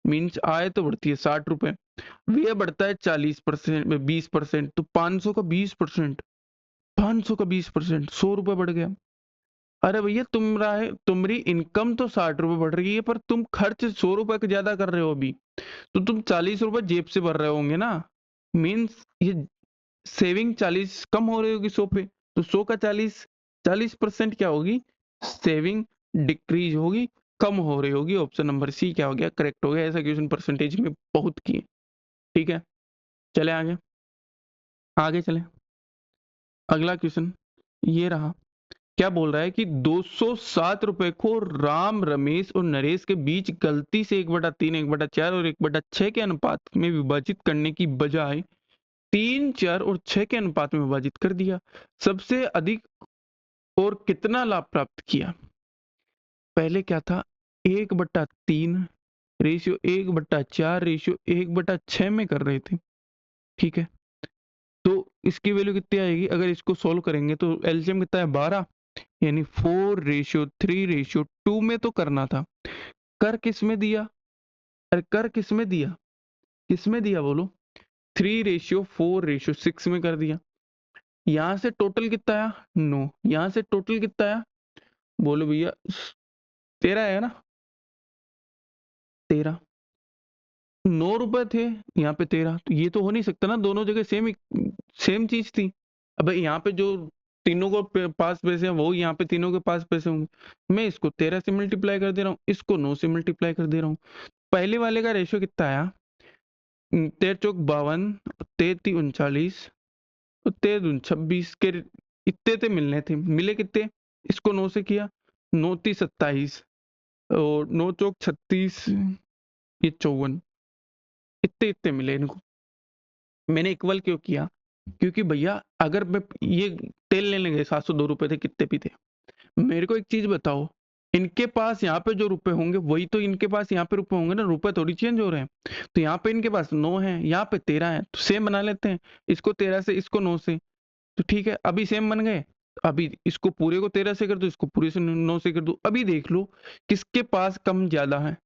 मीन्स आय तो बढ़ती है 60 रुपए, व्यय बढ़ता है 40%, 20%, तो 500 का 20%, 500 का 20%, 100 रुपए बढ़ गया। अरे भैया तुम्हारी इनकम तो 60 रुपए बढ़ रही है, पर तुम खर्च 100 रुपए का ज्यादा कर रहे हो अभी, तो तुम 40 रुपए जेब से भर रहे होंगे ना, मीन्स ये सेविंग 40 कम हो रही होगी 100 पे, तो 100 का 40% क्या होगी, सेविंग डिक्रीज होगी, कम हो रही होगी। ऑप्शन नंबर सी क्या हो गया करेक्ट हो गया। ऐसा क्वेश्चन परसेंटेज में बहुत किए। ठीक है, चले आगे, आगे चले। अगला क्वेश्चन ये रहा, क्या बोल रहा है कि 207 रुपए को राम, रमेश और नरेश के बीच गलती से 1/3, 1/4 और 1/6 के अनुपात में विभाजित करने की बजाय 3, 4 और 6 के अनुपात में विभाजित कर दिया, सबसे अधिक और कितना लाभ प्राप्त किया? पहले क्या था, 1/3 रेशियो 1/4 रेशियो 1/6 में कर रहे थे। ठीक है, तो इसकी वैल्यू कितनी आएगी, अगर इसको सोल्व करेंगे तो एलसीएम कितना है 12, यानी 4:3:2 में तो करना था, कर किस में दिया, अरे कर किस में दिया, किस में दिया बोलो, 3:4:6 में कर दिया। यहां से टोटल कितना आया 9, यहां से टोटल कितना आया बोलो भैया 13 है ना, 13 ₹9 थे, यहाँ पे 13, तो ये तो हो नहीं सकता ना, दोनों जगह सेम चीज थी। अब यहाँ पे जो तीनों को पास पैसे हैं वो यहाँ पे तीनों के पास पैसे होंगे। मैं इसको 13 से मल्टीप्लाई कर दे रहा हूँ, इसको 9 से मल्टीप्लाई कर दे रहा हूँ। पहले वाले का रेशियो कितना आया, 13 चौक 52, 13 39, और 13 26 के इतने थे, मिलने थे, मिले कितने, इसको 9 से किया, 9 30 27, और 9 चौक 36, ये 54, इतने इतने मिले इनको। मैंने इक्वल क्यों किया, क्योंकि भैया अगर मैं ये तेल लेने गए 702 रुपए थे, कितने भी थे, मेरे को एक चीज बताओ, इनके पास यहाँ पे जो रुपए होंगे वही तो इनके पास यहाँ पे रुपए होंगे ना, रुपए थोड़ी चेंज हो रहे हैं। तो यहाँ पे इनके पास 9 है, यहाँ पे 13 है, तो सेम बना लेते हैं, इसको 13 से इसको 9 से, तो ठीक है, अभी सेम बन गए। अभी इसको पूरे को 13 से कर दो, इसको पूरे से 9 से कर दो, अभी देख लो किसके पास कम ज्यादा है।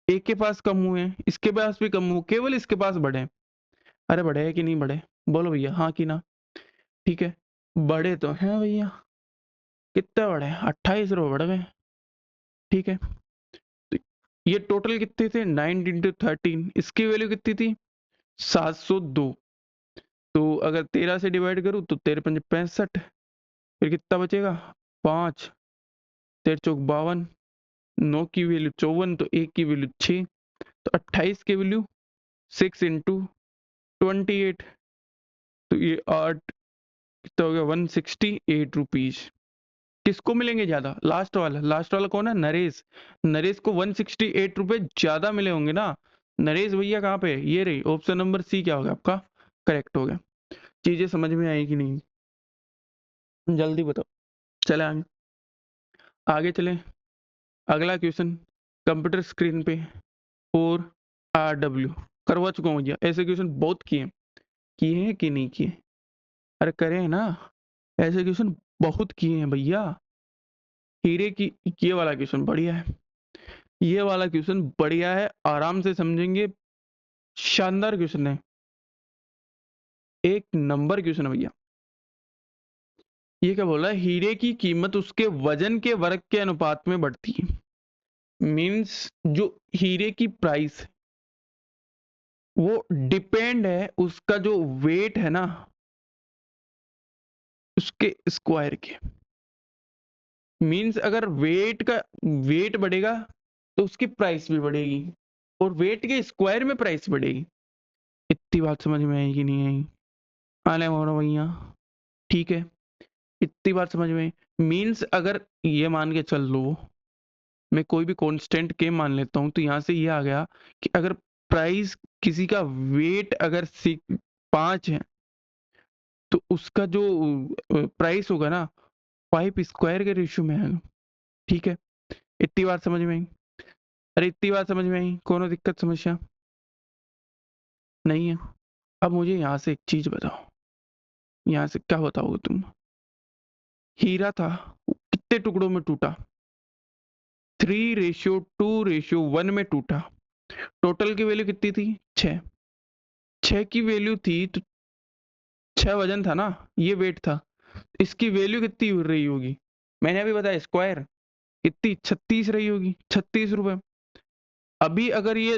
एक के पास कम हुए हैं, इसके पास भी कम हुए, केवल इसके पास बढ़े हैं। अरे बढ़े है कि नहीं बढ़े, बोलो भैया हाँ कि ना। ठीक है, बढ़े तो हैं भैया, कितने बढ़े, 28 रुपये बढ़ गए। ठीक है, तो ये टोटल कितने थे, 9 इंटू 13, इसकी वैल्यू कितनी थी, 702। तो अगर 13 से डिवाइड करूँ तो 13 पंजे 65, फिर कितना बचेगा, 5, 13 चौक 52, 9 की वैल्यू 54, तो 1 की वैल्यू 6, तो 28 की वैल्यू 6 इंटू 28, तो ये 8 कितना हो गया, 168 रुपीज। किसको मिलेंगे ज्यादा, लास्ट वाला, लास्ट वाला कौन है, नरेश। नरेश को 168 रुपए ज्यादा मिले होंगे ना। नरेश भैया कहाँ पे, ये रही ऑप्शन नंबर सी, क्या हो गया आपका, करेक्ट हो गया। चीजें समझ में आई कि नहीं, जल्दी बताओ। चले आगे, आगे चले, अगला क्वेश्चन कंप्यूटर स्क्रीन पे 4RW करवा चुका हूँ भैया, ऐसे क्वेश्चन बहुत किए हैं कि नहीं किए, अरे करे हैं ना, ऐसे क्वेश्चन बहुत किए हैं भैया। हीरे की, ये वाला क्वेश्चन बढ़िया है, ये वाला क्वेश्चन बढ़िया है, आराम से समझेंगे, शानदार क्वेश्चन है, एक नंबर क्वेश्चन है भैया। ये क्या बोला है, हीरे की कीमत उसके वजन के वर्ग के अनुपात में बढ़ती है। मींस जो हीरे की प्राइस, वो डिपेंड है उसका जो वेट है ना, उसके स्क्वायर के। मींस अगर वेट बढ़ेगा तो उसकी प्राइस भी बढ़ेगी, और वेट के स्क्वायर में प्राइस बढ़ेगी। इतनी बात समझ में आई कि नहीं आई, आने वाला भैया, ठीक है, इतनी बात समझ में। मींस अगर ये मान के चल लो, मैं कोई भी कांस्टेंट के मान लेता हूं, तो यहां से ये आ गया कि अगर प्राइस किसी का वेट अगर 5 है, तो उसका जो प्राइस होगा ना 5 स्क्वायर के रेशियो में है। ठीक है, इतनी बात समझ में आई, अरे इतनी बात समझ में आई, कोनो दिक्कत समस्या नहीं है। अब मुझे यहाँ से एक चीज बताओ, यहाँ से क्या बताओगे तुम, हीरा था, कितने टुकड़ों में टूटा, 3:2:1 में टूटा, टोटल की वैल्यू कितनी थी, 6, 6 की वैल्यू थी, तो 6 वजन था ना, ये वेट था, इसकी वैल्यू कितनी रही होगी, मैंने अभी बताया स्क्वायर, कितनी 36 रही होगी, 36 रुपए। अभी अगर ये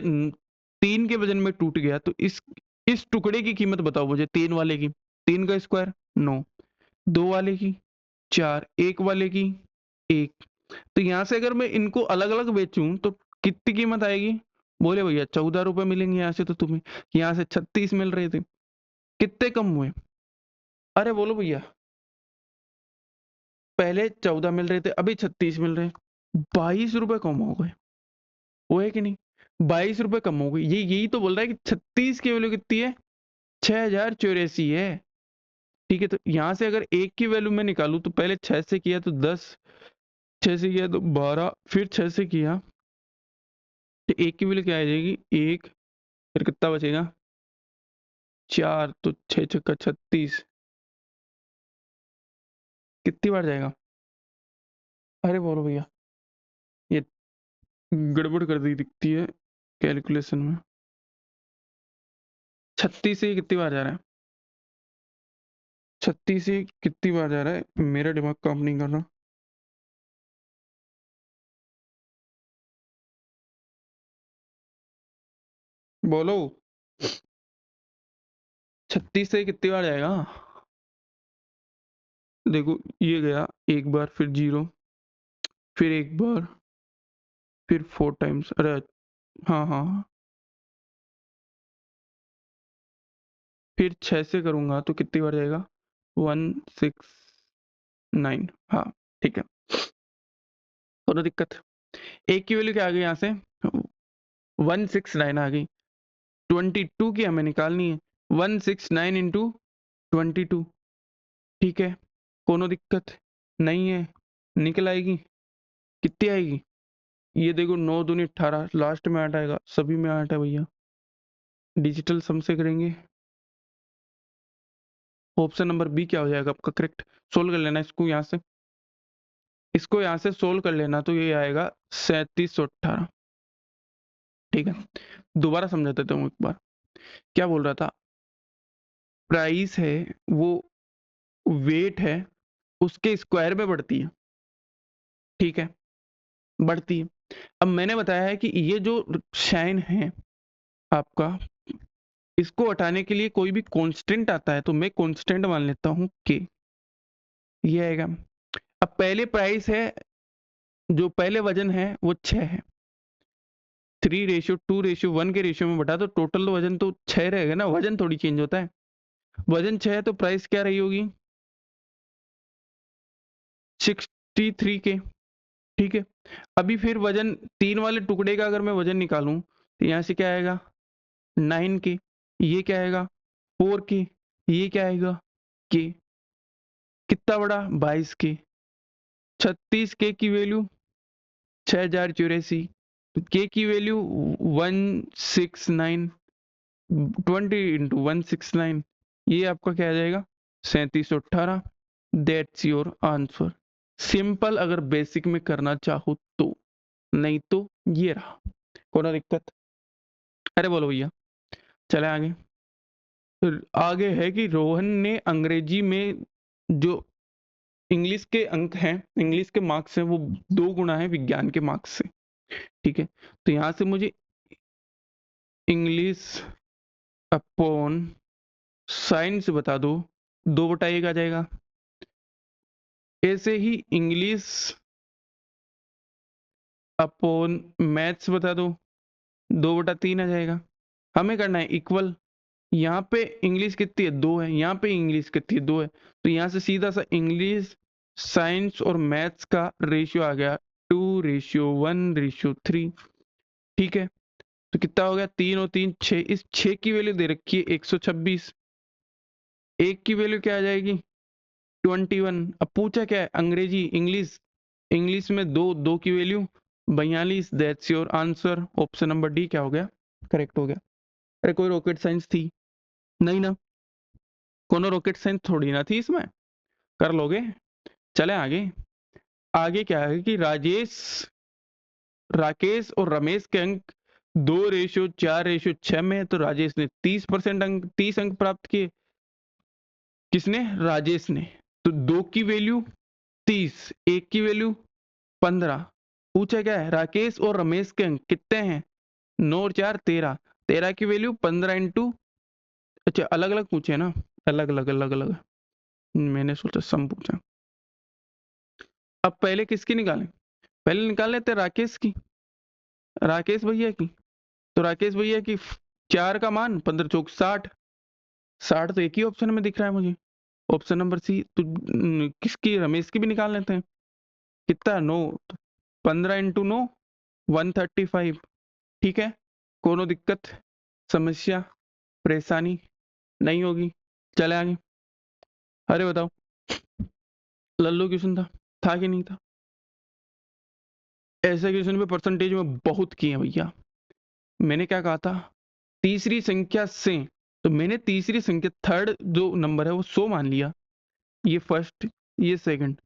3 के वजन में टूट गया, तो इस टुकड़े की कीमत बताओ मुझे, 3 वाले की, 3 का स्क्वायर 9, 2 वाले की 4, 1 वाले की 1। तो यहाँ से अगर मैं इनको अलग अलग बेचूं तो कितनी कीमत आएगी, बोले भैया 14 रुपए मिलेंगे यहाँ से, तो तुम्हें यहाँ से 36 मिल रहे थे, कितने कम हुए, अरे बोलो भैया, पहले 14 मिल रहे थे, अभी 36 मिल रहे हैं, 22 रुपए कम हो गए, वो है कि नहीं, 22 रुपए कम हो गए। ये यही तो बोल रहा है कि 36 की वैल्यू कितनी है, 6084 है। ठीक है, तो यहाँ से अगर एक की वैल्यू मैं निकालू, तो पहले 6 से किया तो 10, 6 से किया तो 12, फिर 6 से किया तो एक की वैल्यू क्या आ जाएगी, एक, फिर कितना बचेगा, 4, तो 6 छक्का 36, कितनी बार जाएगा, अरे बोलो भैया, ये गड़बड़ कर दी दिखती है कैलकुलेशन में, 36 से कितनी बार जा रहा है, 36 से कितनी बार जा रहा है, मेरा दिमाग काम नहीं कर रहा, बोलो। 36 से कितनी बार जाएगा? देखो ये गया एक बार, फिर 0, फिर एक बार, फिर 4 टाइम्स। अरे हाँ हाँ, फिर 6 से करूंगा तो कितनी बार जाएगा? 169। हाँ ठीक है, कोई दिक्कत। एक की वैल्यू क्या आ गई यहाँ से? 169 आ गई। 22 की हमें निकालनी है। 169 इंटू 22। ठीक है, कोनो दिक्कत नहीं है, निकल आएगी। कितनी आएगी? ये देखो 9 दूनी 18, लास्ट में 8 आएगा, सभी में 8 है भैया। डिजिटल सम से करेंगे। ऑप्शन नंबर बी क्या हो जाएगा आपका करेक्ट? सोल्व कर लेना इसको यहाँ से, इसको यहाँ से सोल्व कर लेना, तो ये आएगा 3718। ठीक है, दोबारा समझा देता हूँ एक बार। क्या बोल रहा था? प्राइस है वो वेट है, उसके स्क्वायर में बढ़ती है। ठीक है, बढ़ती है। अब मैंने बताया है कि ये जो साइन है आपका, इसको हटाने के लिए कोई भी कांस्टेंट आता है तो मैं कांस्टेंट मान लेता हूँ के। ये आएगा। अब पहले प्राइस है, जो पहले वजन है वो 6 है। 3:2:1 के रेशियो में बटा तो टोटल वजन तो 6 रहेगा ना, वजन थोड़ी चेंज होता है। वजन 6 है तो प्राइस क्या रही होगी? 63 के। ठीक है, अभी फिर वजन 3 वाले टुकड़े का अगर मैं वजन निकालूं तो यहाँ से क्या आएगा? 9 के। ये क्या आएगा? 4 के। ये क्या आएगा? के। कितना बड़ा? 22 के। 36 के की वैल्यू 6084। तो के की वैल्यू 169। 20 इंटू 169, ये आपका क्या आ जाएगा? 3718। That's your answer. सिंपल अगर बेसिक में करना चाहो तो, नहीं तो ये रहा। कोई दिक्कत? अरे बोलो भैया, चले आगे। फिर आगे है कि रोहन ने अंग्रेजी में जो इंग्लिश के अंक हैं, इंग्लिश के मार्क्स हैं, वो 2 गुना है विज्ञान के मार्क्स से। ठीक है, तो यहाँ से मुझे इंग्लिश अपॉन साइंस बता दो, 2/1 आ जाएगा। ऐसे ही इंग्लिश अपॉन मैथ्स बता दो, 2/3 आ जाएगा। हमें करना है इक्वल। यहाँ पे इंग्लिश कितनी है? 2 है। यहाँ पे इंग्लिश कितनी है? 2 है। तो यहाँ से सीधा सा इंग्लिश, साइंस और मैथ्स का रेशियो आ गया 2:1:3। ठीक है, तो कितना हो गया? 3 और 3 6। इस 6 की वैल्यू दे रखी है 126। एक की वैल्यू क्या आ जाएगी? 21। अब पूछा क्या है? अंग्रेजी, इंग्लिश। इंग्लिश में 2 की value 42। That's your answer. Option number D क्या हो गया? करेक्ट हो गया। अरे कोई रॉकेट साइंस थी नहीं ना, कोनो रॉकेट साइंस थोड़ी ना थी इसमें, कर लोगे। चले आगे। आगे क्या है कि राकेश और रमेश के अंक 2:4:6 में है, तो राजेश ने 30% अंक, 30 अंक प्राप्त किए। किसने? राजेश ने। तो 2 की वैल्यू 30, एक की वैल्यू 15। पूछा क्या है? राकेश और रमेश के अंक कितने हैं? 9 और 4 13। 13 की वैल्यू 15 इंटू, अच्छा अलग अलग पूछे ना, अलग अलग अलग अलग, मैंने सोचा सम पूछा। अब पहले किसकी निकालें? पहले निकाल लेते राकेश की, राकेश भैया की। तो राकेश भैया की 4 का मान 15 चौक 60। 60 तो एक ही ऑप्शन में दिख रहा है मुझे, ऑप्शन नंबर सी। तो किसकी? रमेश की भी निकाल लेते हैं। कितना? 9। 15 इंटू 9 135। ठीक है, कोनो दिक्कत, समस्या, परेशानी नहीं होगी। चले आगे। अरे बताओ, लल्लू क्वेश्चन था कि नहीं था? ऐसे क्वेश्चन पे परसेंटेज में बहुत किए भैया। मैंने क्या कहा था? तीसरी संख्या से, तो मैंने तीसरी संख्या, थर्ड जो नंबर है वो 100 मान लिया। ये फर्स्ट, ये सेकंड।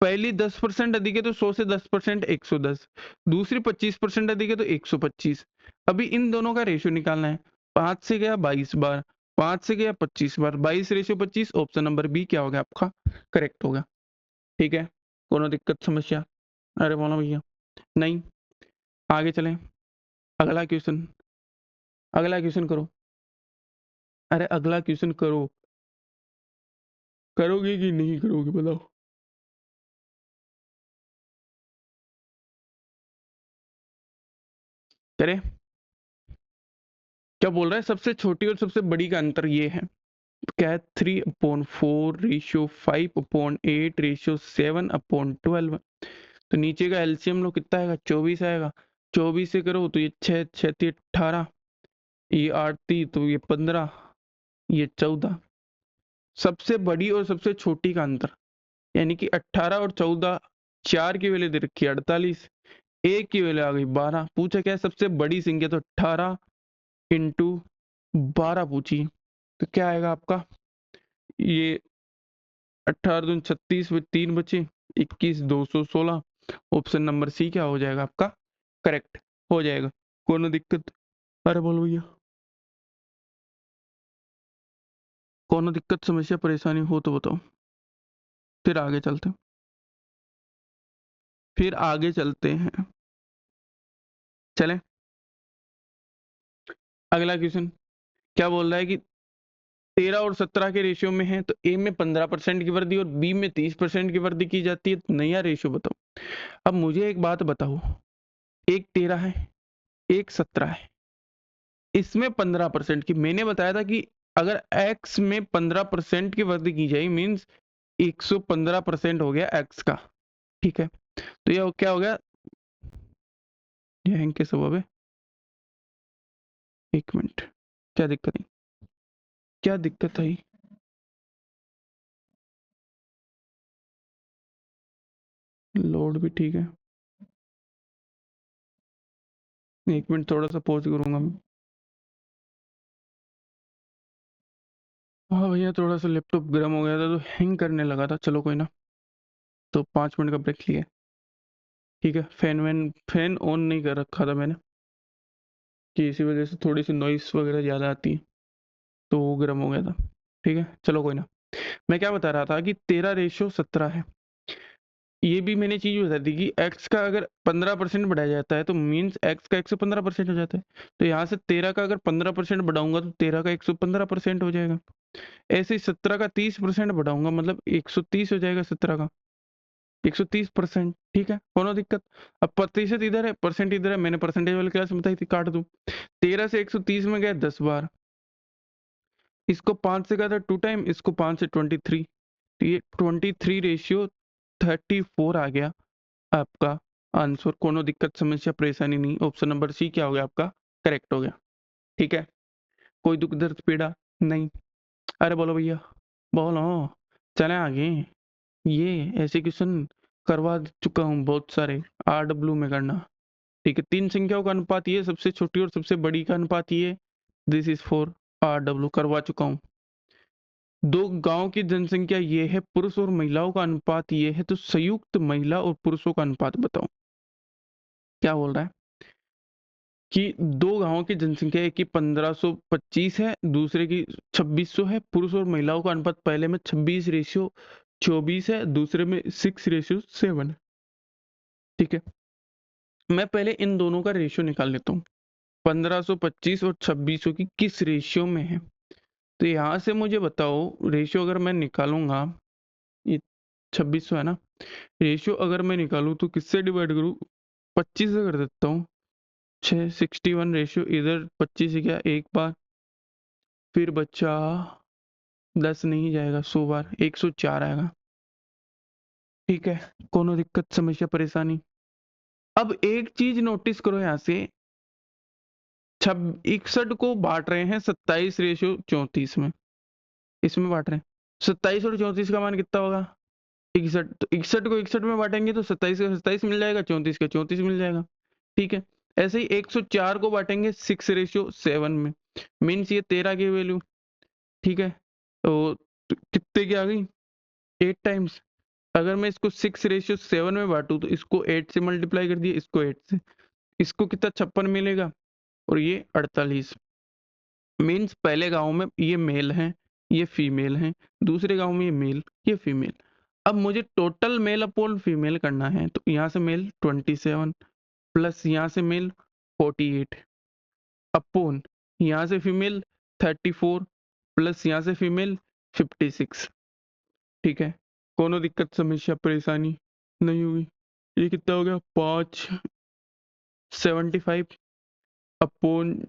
पहली 10% अधिक है तो 100 से 10% 110। दूसरी 25% अधिक है तो 125। अभी इन दोनों का रेशियो निकालना है। 5 से गया 22 बार, 5 से गया 25 बार, 22:25। ऑप्शन नंबर बी क्या होगा आपका? करेक्ट होगा। ठीक है, कोनो दिक्कत, समस्या? अरे बोलो भैया। नहीं, आगे चलें। अगला क्वेश्चन। अगला क्वेश्चन करो। अरे अगला क्वेश्चन करो। करोगे कि नहीं करोगे बताओ। करे। क्या बोल रहा है, सबसे छोटी और सबसे बड़ी का अंतर ये है। क्या है, 3/4 रेशियो 5/8 रेशियो 7/12। तो नीचे का एलसीएम लो, कितना आएगा, 24 आएगा। 24 से करो तो ये 6 6 18, ये 8 तो ये 15, ये 14। सबसे बड़ी और सबसे छोटी का अंतर, यानी कि 18 और 14, 4 की वैल्यू दे रखी है 48, एक की वैल्यू आ गई 12। पूछा क्या है सबसे बड़ी संख्या, तो 18 इंटू 12 पूछिए। तो क्या आएगा आपका, ये 18 दूनी 36 में 3 बचे, 21 216। ऑप्शन नंबर सी क्या हो जाएगा आपका, करेक्ट हो जाएगा। कोनो दिक्कत, अरे बोलो भैया, कोनो दिक्कत समस्या परेशानी हो तो बताओ, फिर आगे चलते हैं। फिर आगे चलते हैं, चलें। अगला क्वेश्चन क्या बोल रहा है कि 13 और 17 के रेशियो में है, तो ए में 15% की वृद्धि और बी में 30% की वृद्धि की जाती है, तो नया रेशियो बताओ। अब मुझे एक बात बताओ, एक 13 है, एक 17 है, इसमें 15% की, मैंने बताया था कि अगर x में 15% की वृद्धि की जाए मीन्स 115% हो गया x का, ठीक है। तो ये क्या हो गया, ये हैंग के सबब है। एक मिनट, क्या दिक्कत है, क्या दिक्कत आई। लोड भी ठीक है, एक मिनट थोड़ा सा पॉज करूंगा मैं। हाँ भैया, थोड़ा सा लैपटॉप गर्म हो गया था तो हैंग करने लगा था, चलो कोई ना। तो 5 मिनट का ब्रेक लिया, ठीक है। फैन ऑन नहीं कर रखा था मैंने, कि इसी वजह से थोड़ी सी नॉइस वगैरह ज़्यादा आती है, तो वो गर्म हो गया था, ठीक है। चलो कोई ना, मैं क्या बता रहा था कि 13/17 है। ये भी मैंने चीज बता दी कि x का अगर 15% बढ़ाया जाता है तो मीन्स x का 115% हो जाता है। तो यहाँ से 13 का अगर 15% बढ़ाऊंगा तो 13 का 115% हो जाएगा। ऐसे ही 17 का 30% बढ़ाऊंगा मतलब 130 हो जाएगा 17 का 130%, ठीक है। कोनो दिक्कत। अब प्रतिशत इधर है, परसेंट इधर है, मैंने परसेंटेज वाली क्लास में बताई थी, काट दूं। 13 से 130 में गया 10 बार, इसको 5 से गया था 2 टाइम, इसको 5 से 23, तो ये 23/34 आ गया आपका आंसर। कोनो दिक्कत समस्या परेशानी नहीं, ऑप्शन नंबर सी क्या हो गया आपका, करेक्ट हो गया, ठीक है। कोई दुख दर्द पीड़ा नहीं। अरे बोलो भैया, बोलो, चले आगे। ये ऐसे क्वेश्चन करवा चुका हूँ बहुत सारे, RW में करना, ठीक है। 3 संख्याओं का अनुपात ये, सबसे छोटी और सबसे बड़ी का अनुपात ये, दिस इज फॉर RW, करवा चुका हूँ। 2 गांव की जनसंख्या ये है, पुरुष और महिलाओं का अनुपात ये है, तो संयुक्त महिला और पुरुषों का अनुपात बताओ। क्या बोल रहा है कि 2 गांवों की जनसंख्या, एक की 1525 है, दूसरे की 2600 है। पुरुष और महिलाओं का अनुपात पहले में 26/24 है, दूसरे में 6/7 है, ठीक है। मैं पहले इन दोनों का रेशियो निकाल लेता हूँ, 1525 और 2600 की किस रेशियो में है। तो यहाँ से मुझे बताओ रेशियो अगर मैं निकालूंगा, ये 2600 है ना, रेशियो अगर मैं निकालूं तो किससे डिवाइड करूँ, 25 से कर देता हूँ। 61 रेशियो, इधर 25 से गया एक बार, फिर बचा 10 नहीं जाएगा 100 बार, 104 आएगा, ठीक है। कोनो दिक्कत समस्या परेशानी। अब एक चीज नोटिस करो, यहाँ से 61 को बांट रहे हैं 27/34 में, इसमें बांट रहे हैं। 27 और 34 का मान कितना होगा, 61। तो 61 को 61 में बांटेंगे तो 27 का 27 मिल जाएगा, 34 का 34 मिल जाएगा, ठीक है। ऐसे ही 104 को बांटेंगे 6/7 में, मीन्स ये 13 की वैल्यू, ठीक है। तो कितने की आ गई, 8 टाइम्स। अगर मैं इसको 6/7 में बांटू तो इसको 8 से मल्टीप्लाई कर दिए, इसको 8 से, इसको कितना 56 मिलेगा, और ये 48। मीन्स पहले गांव में ये मेल हैं, ये फीमेल हैं, दूसरे गांव में ये मेल, ये फीमेल। अब मुझे टोटल मेल अपॉन फीमेल करना है, तो यहाँ से मेल 27 प्लस यहाँ से मेल 48 अपॉन यहाँ से फीमेल 34 प्लस यहाँ से फीमेल 56। ठीक है, कोनो दिक्कत समस्या परेशानी नहीं हुई। ये कितना हो गया 575 अपॉन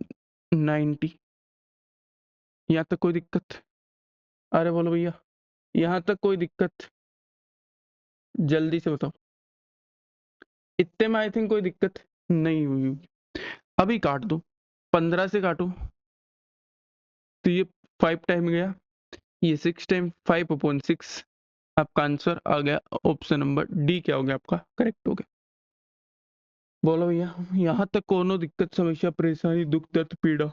90। यहाँ तक कोई दिक्कत? अरे बोलो भैया, यहाँ तक कोई दिक्कत? जल्दी से बताओ। इतने में आई थिंक कोई दिक्कत नहीं हुई होगी। अभी काट दो, 15 से काटो तो ये 5 टाइम गया, ये 6 टाइम 5/6। आपका आंसर आ गया ऑप्शन नंबर डी। क्या हो गया आपका? करेक्ट हो गया। बोलो भैया, यहाँ तक कोनो दिक्कत समस्या परेशानी दुख दर्द पीड़ा?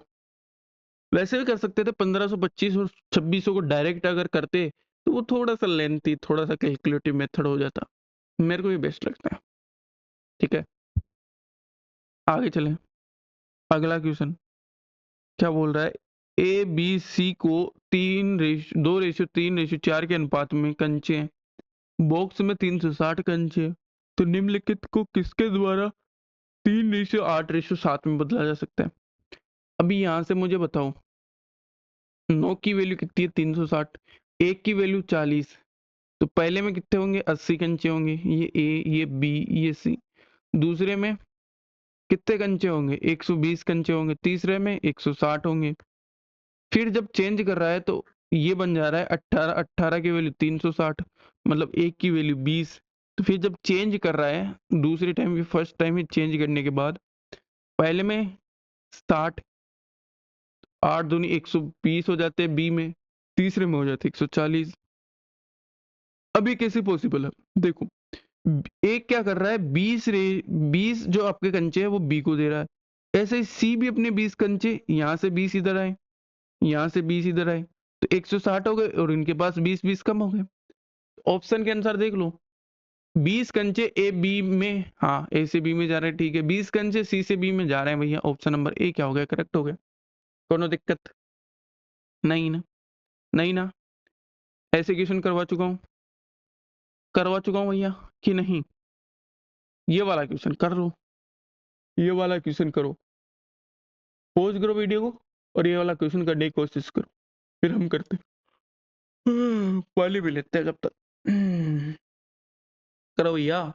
वैसे भी कर सकते थे 1500 2500 2600 को डायरेक्ट अगर करते तो वो थोड़ा सा लेंथी, थोड़ा सा कैलकुलेटिव मेथड हो जाता। मेरे को ये बेस्ट लगता है। ठीक है, आगे चलें। अगला क्वेश्चन क्या बोल रहा है? ए बी सी को 2:3:4 के अनुपात में कंचे हैं। बॉक्स में 360 कंचे हैं। तो निम्नलिखित को किसके द्वारा 3:8:7 में बदला जा सकता है? अभी यहां से मुझे बताओ, 9 की वैल्यू कितनी है? 360। एक की वैल्यू 40। तो पहले में कितने होंगे? 80 कंचे होंगे। ये ए, ये बी, ये सी। दूसरे में कितने कंचे होंगे? 120 कंचे होंगे। तीसरे में 160 होंगे। फिर जब चेंज कर रहा है तो ये बन जा रहा है 18। 18 की वैल्यू 360, मतलब एक की वैल्यू 20। तो फिर जब चेंज कर रहा है दूसरे टाइम भी, फर्स्ट टाइम ही चेंज करने के बाद, पहले में 60, 8 दूनी 120 हो जाते हैं बी में, तीसरे में हो जाते 140। अब ये कैसे पॉसिबल है? देखो, एक क्या कर रहा है, 20 जो आपके कंचे है वो बी को दे रहा है। ऐसे ही सी भी अपने 20 कंचे, यहाँ से 20 इधर आए, यहाँ से 20 इधर आए, तो 160 हो गए और इनके पास 20 कम हो गए। ऑप्शन के अनुसार देख लो, 20 कंचे ए बी में, हाँ ए से बी में जा रहे हैं, ठीक है। 20 कंचे सी से बी में जा रहे हैं भैया। ऑप्शन नंबर ए क्या हो गया? करेक्ट हो गया। कोनो दिक्कत नहीं ना? नहीं ना? ऐसे क्वेश्चन करवा चुका हूँ भैया कि नहीं? ये वाला क्वेश्चन कर लो, ये वाला क्वेश्चन करो, पॉज करो वीडियो को और ये वाला क्वेश्चन करने की कोशिश करो, फिर हम करते हैं। पानी भी लेते हैं जब तक। करो भैया।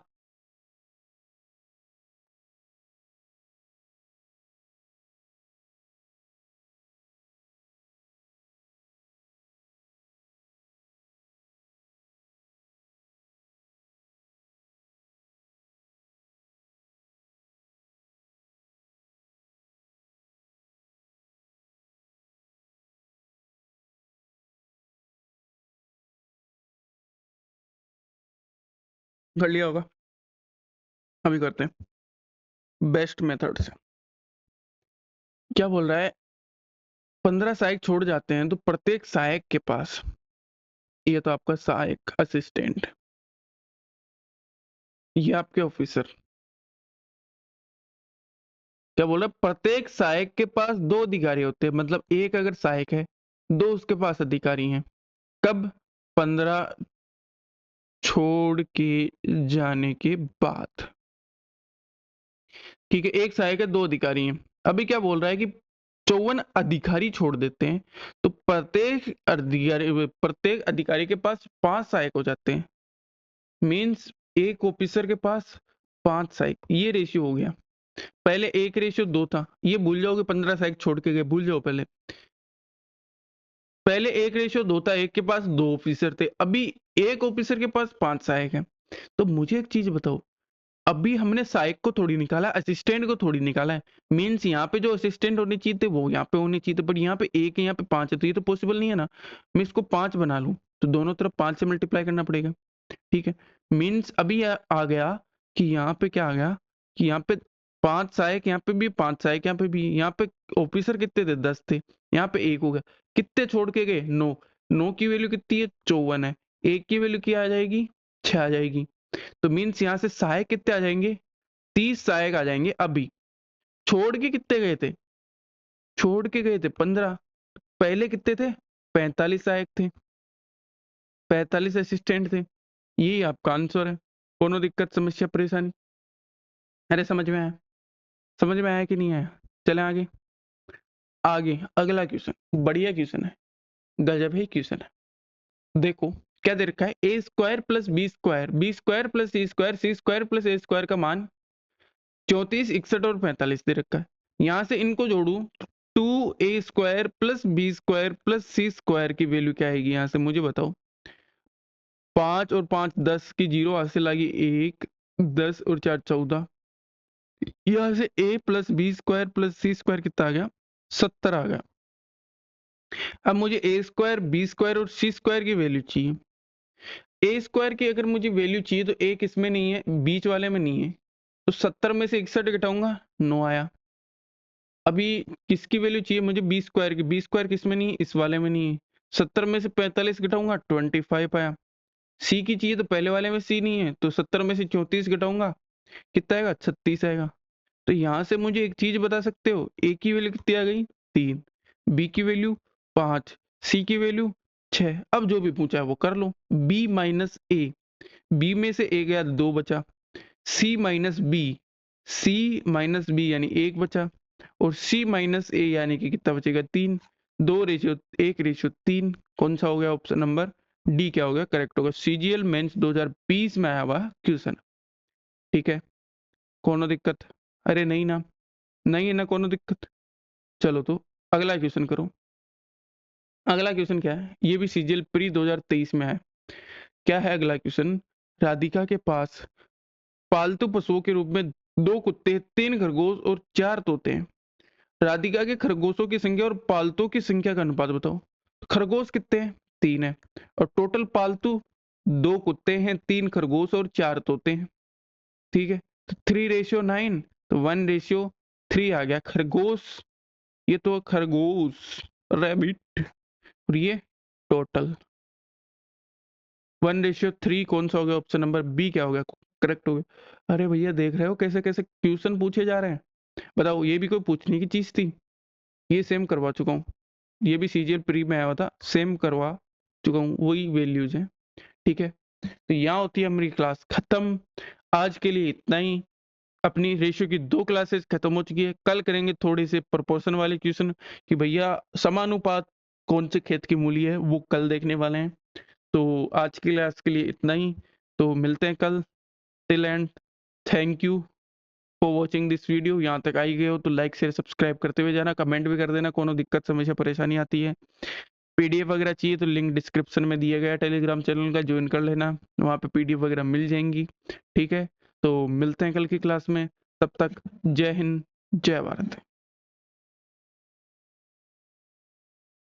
कर लिया होगा, अभी करते हैं बेस्ट मेथड से। क्या बोल रहा है? 15 सहायक छोड़ जाते हैं तो प्रत्येक सहायक के पास, ये तो आपका सहायक असिस्टेंट, ये आपके ऑफिसर। क्या बोल रहा है? प्रत्येक सहायक के पास 2 अधिकारी होते हैं, मतलब एक अगर सहायक है, 2 उसके पास अधिकारी हैं। कब? 15 छोड़ के जाने के बाद। ठीक है, एक सहायक है, 2 अधिकारी हैं। अभी क्या बोल रहा है कि 54 अधिकारी छोड़ देते हैं तो प्रत्येक अधिकारी के पास 5 सहायक हो जाते हैं। मीन्स एक ऑफिसर के पास 5 सहायक, ये रेशियो हो गया। पहले 1:2 था, ये भूल जाओगे, 15 सहायक छोड़ के गए, भूल जाओ। पहले 1:2 था, एक के पास 2 ऑफिसर थे। अभी एक ऑफिसर के पास 5 सहायक हैं। तो मुझे एक चीज बताओ, अभी हमने सहायक को थोड़ी निकाला, असिस्टेंट को थोड़ी निकाला है। मीन्स यहाँ पे जो असिस्टेंट होने चाहिए थे वो यहाँ पे होने चाहिए थे, बट यहाँ पे 1 है, यहाँ पे 5 है, तो ये तो पॉसिबल नहीं है ना। मैं इसको 5 बना लूं तो दोनों तरफ 5 से मल्टीप्लाई करना पड़ेगा। ठीक है, मीन्स अभी आ गया कि यहाँ पे क्या आ गया कि यहाँ पे 5 सहायक, यहाँ पे भी 5 सहायक, यहाँ पे भी। यहाँ पे ऑफिसर कितने थे? 10 थे, यहाँ पे 1 हो गया। कितने छोड़ के गए? 9। 9 की वैल्यू कितनी है? 54 है। 1 की वैल्यू क्या आ जाएगी? 6 आ जाएगी। तो मीन्स यहाँ से सहायक कितने आ जाएंगे? 30 सहायक आ जाएंगे। अभी छोड़ के कितने गए थे? छोड़ के गए थे 15। पहले कितने थे? 45 सहायक थे, 45 असिस्टेंट थे। यही आपका आंसर है। कोनो दिक्कत समस्या परेशानी? अरे समझ में आया? समझ में आया कि नहीं आया? चले आगे। आगे अगला क्वेश्चन, बढ़िया क्वेश्चन है, गजब ही क्वेश्चन है। देखो क्या दे रखा है, a square plus B square, b square plus C square, c square plus a square का मान 34, 61 और 45 दे रखा है। यहां से इनको जोड़ू, 2a square plus B square plus सी स्क्वायर की वैल्यू क्या आएगी, यहां से मुझे बताओ। 5 और 5 10 की जीरो हासिल आ गई 1, 10 और 4 14। यहां से a plus B square plus C square कितना आ गया, 70 आ गया। अब मुझे ए स्क्वायर बी स्क्वायर और सी स्क्वायर की वैल्यू चाहिए। ए स्क्वायर की अगर मुझे वैल्यू चाहिए तो ए किसमें नहीं है, बीच वाले में नहीं है, तो 70 में से 61 घटाऊंगा, 9 आया। अभी किसकी वैल्यू चाहिए मुझे, बी स्क्वायर की, बी स्क्वायर किसमें नहीं है, इस वाले में नहीं है, 70 में से 45 घटाऊंगा, 25 आया। सी की चाहिए तो पहले वाले में सी नहीं है, तो 70 में से 34 घटाऊंगा, कितना आएगा, 36 आएगा। तो यहां से मुझे एक चीज बता सकते हो, ए की वैल्यू कितनी आ गई, 3, बी की वैल्यू 5, सी की वैल्यू 6। अब जो भी पूछा है वो कर लो। बी माइनस ए, बी में से ए गया 2 बचा, सी माइनस बी, सी माइनस बी यानी 1 बचा, और सी माइनस ए यानी कि कितना बचेगा, 3। 2 रेशियो 1 रेशियो 3, कौन सा हो गया, ऑप्शन नंबर डी क्या हो गया, करेक्ट होगा। सीजीएल मेंस 2020 में आया हुआ क्वेश्चन, ठीक है। कोनो दिक्कत, अरे नहीं ना, नहीं है ना कोनो दिक्कत। चलो तो अगला क्वेश्चन करो। अगला क्वेश्चन क्या है, ये भी सीजीएल प्री 2023 में है। क्या है अगला क्वेश्चन, राधिका के पास पालतू पशुओं के रूप में 2 कुत्ते, 3 खरगोश और 4 तोते हैं। राधिका के खरगोशों की संख्या और पालतू की संख्या का अनुपात बताओ। खरगोश कितने हैं, 3 है, और टोटल पालतू 2 कुत्ते हैं, 3 खरगोश और 4 तोते हैं, ठीक है। तो 3:9, तो 1:3 आ गया खरगोश, ये तो खरगोश रैबिट, और ये टोटल 1:3 कौन सा हो गया, ऑप्शन नंबर बी क्या हो गया, करेक्ट हो गया। अरे भैया देख रहे हो कैसे कैसे क्वेश्चन पूछे जा रहे हैं, बताओ ये भी कोई पूछने की चीज थी। ये सेम करवा चुका हूँ, ये भी सीजीएल प्री में आया हुआ था, सेम करवा चुका हूँ, वही वैल्यूज हैं, ठीक है। तो यहाँ होती है हमारी क्लास खत्म। आज के लिए इतना ही। अपनी रेशियो की 2 क्लासेस खत्म हो चुकी है। कल करेंगे थोड़े से प्रोपोर्शन वाले क्वेश्चन कि भैया समानुपात कौन से खेत की मूली है, वो कल देखने वाले हैं। तो आज की क्लास के लिए इतना ही, तो मिलते हैं कल। Till and thank you for watching this video. यहाँ तक आई गए हो तो लाइक शेयर सब्सक्राइब करते हुए जाना, कमेंट भी कर देना, कोनो दिक्कत समस्या परेशानी आती है। पीडीएफ वगैरह चाहिए तो लिंक डिस्क्रिप्शन में दिया गया है, टेलीग्राम चैनल का ज्वाइन कर लेना, वहाँ पे पीडीएफ वगैरह मिल जाएंगी, ठीक है। तो मिलते हैं कल की क्लास में, तब तक जय हिंद जय भारत।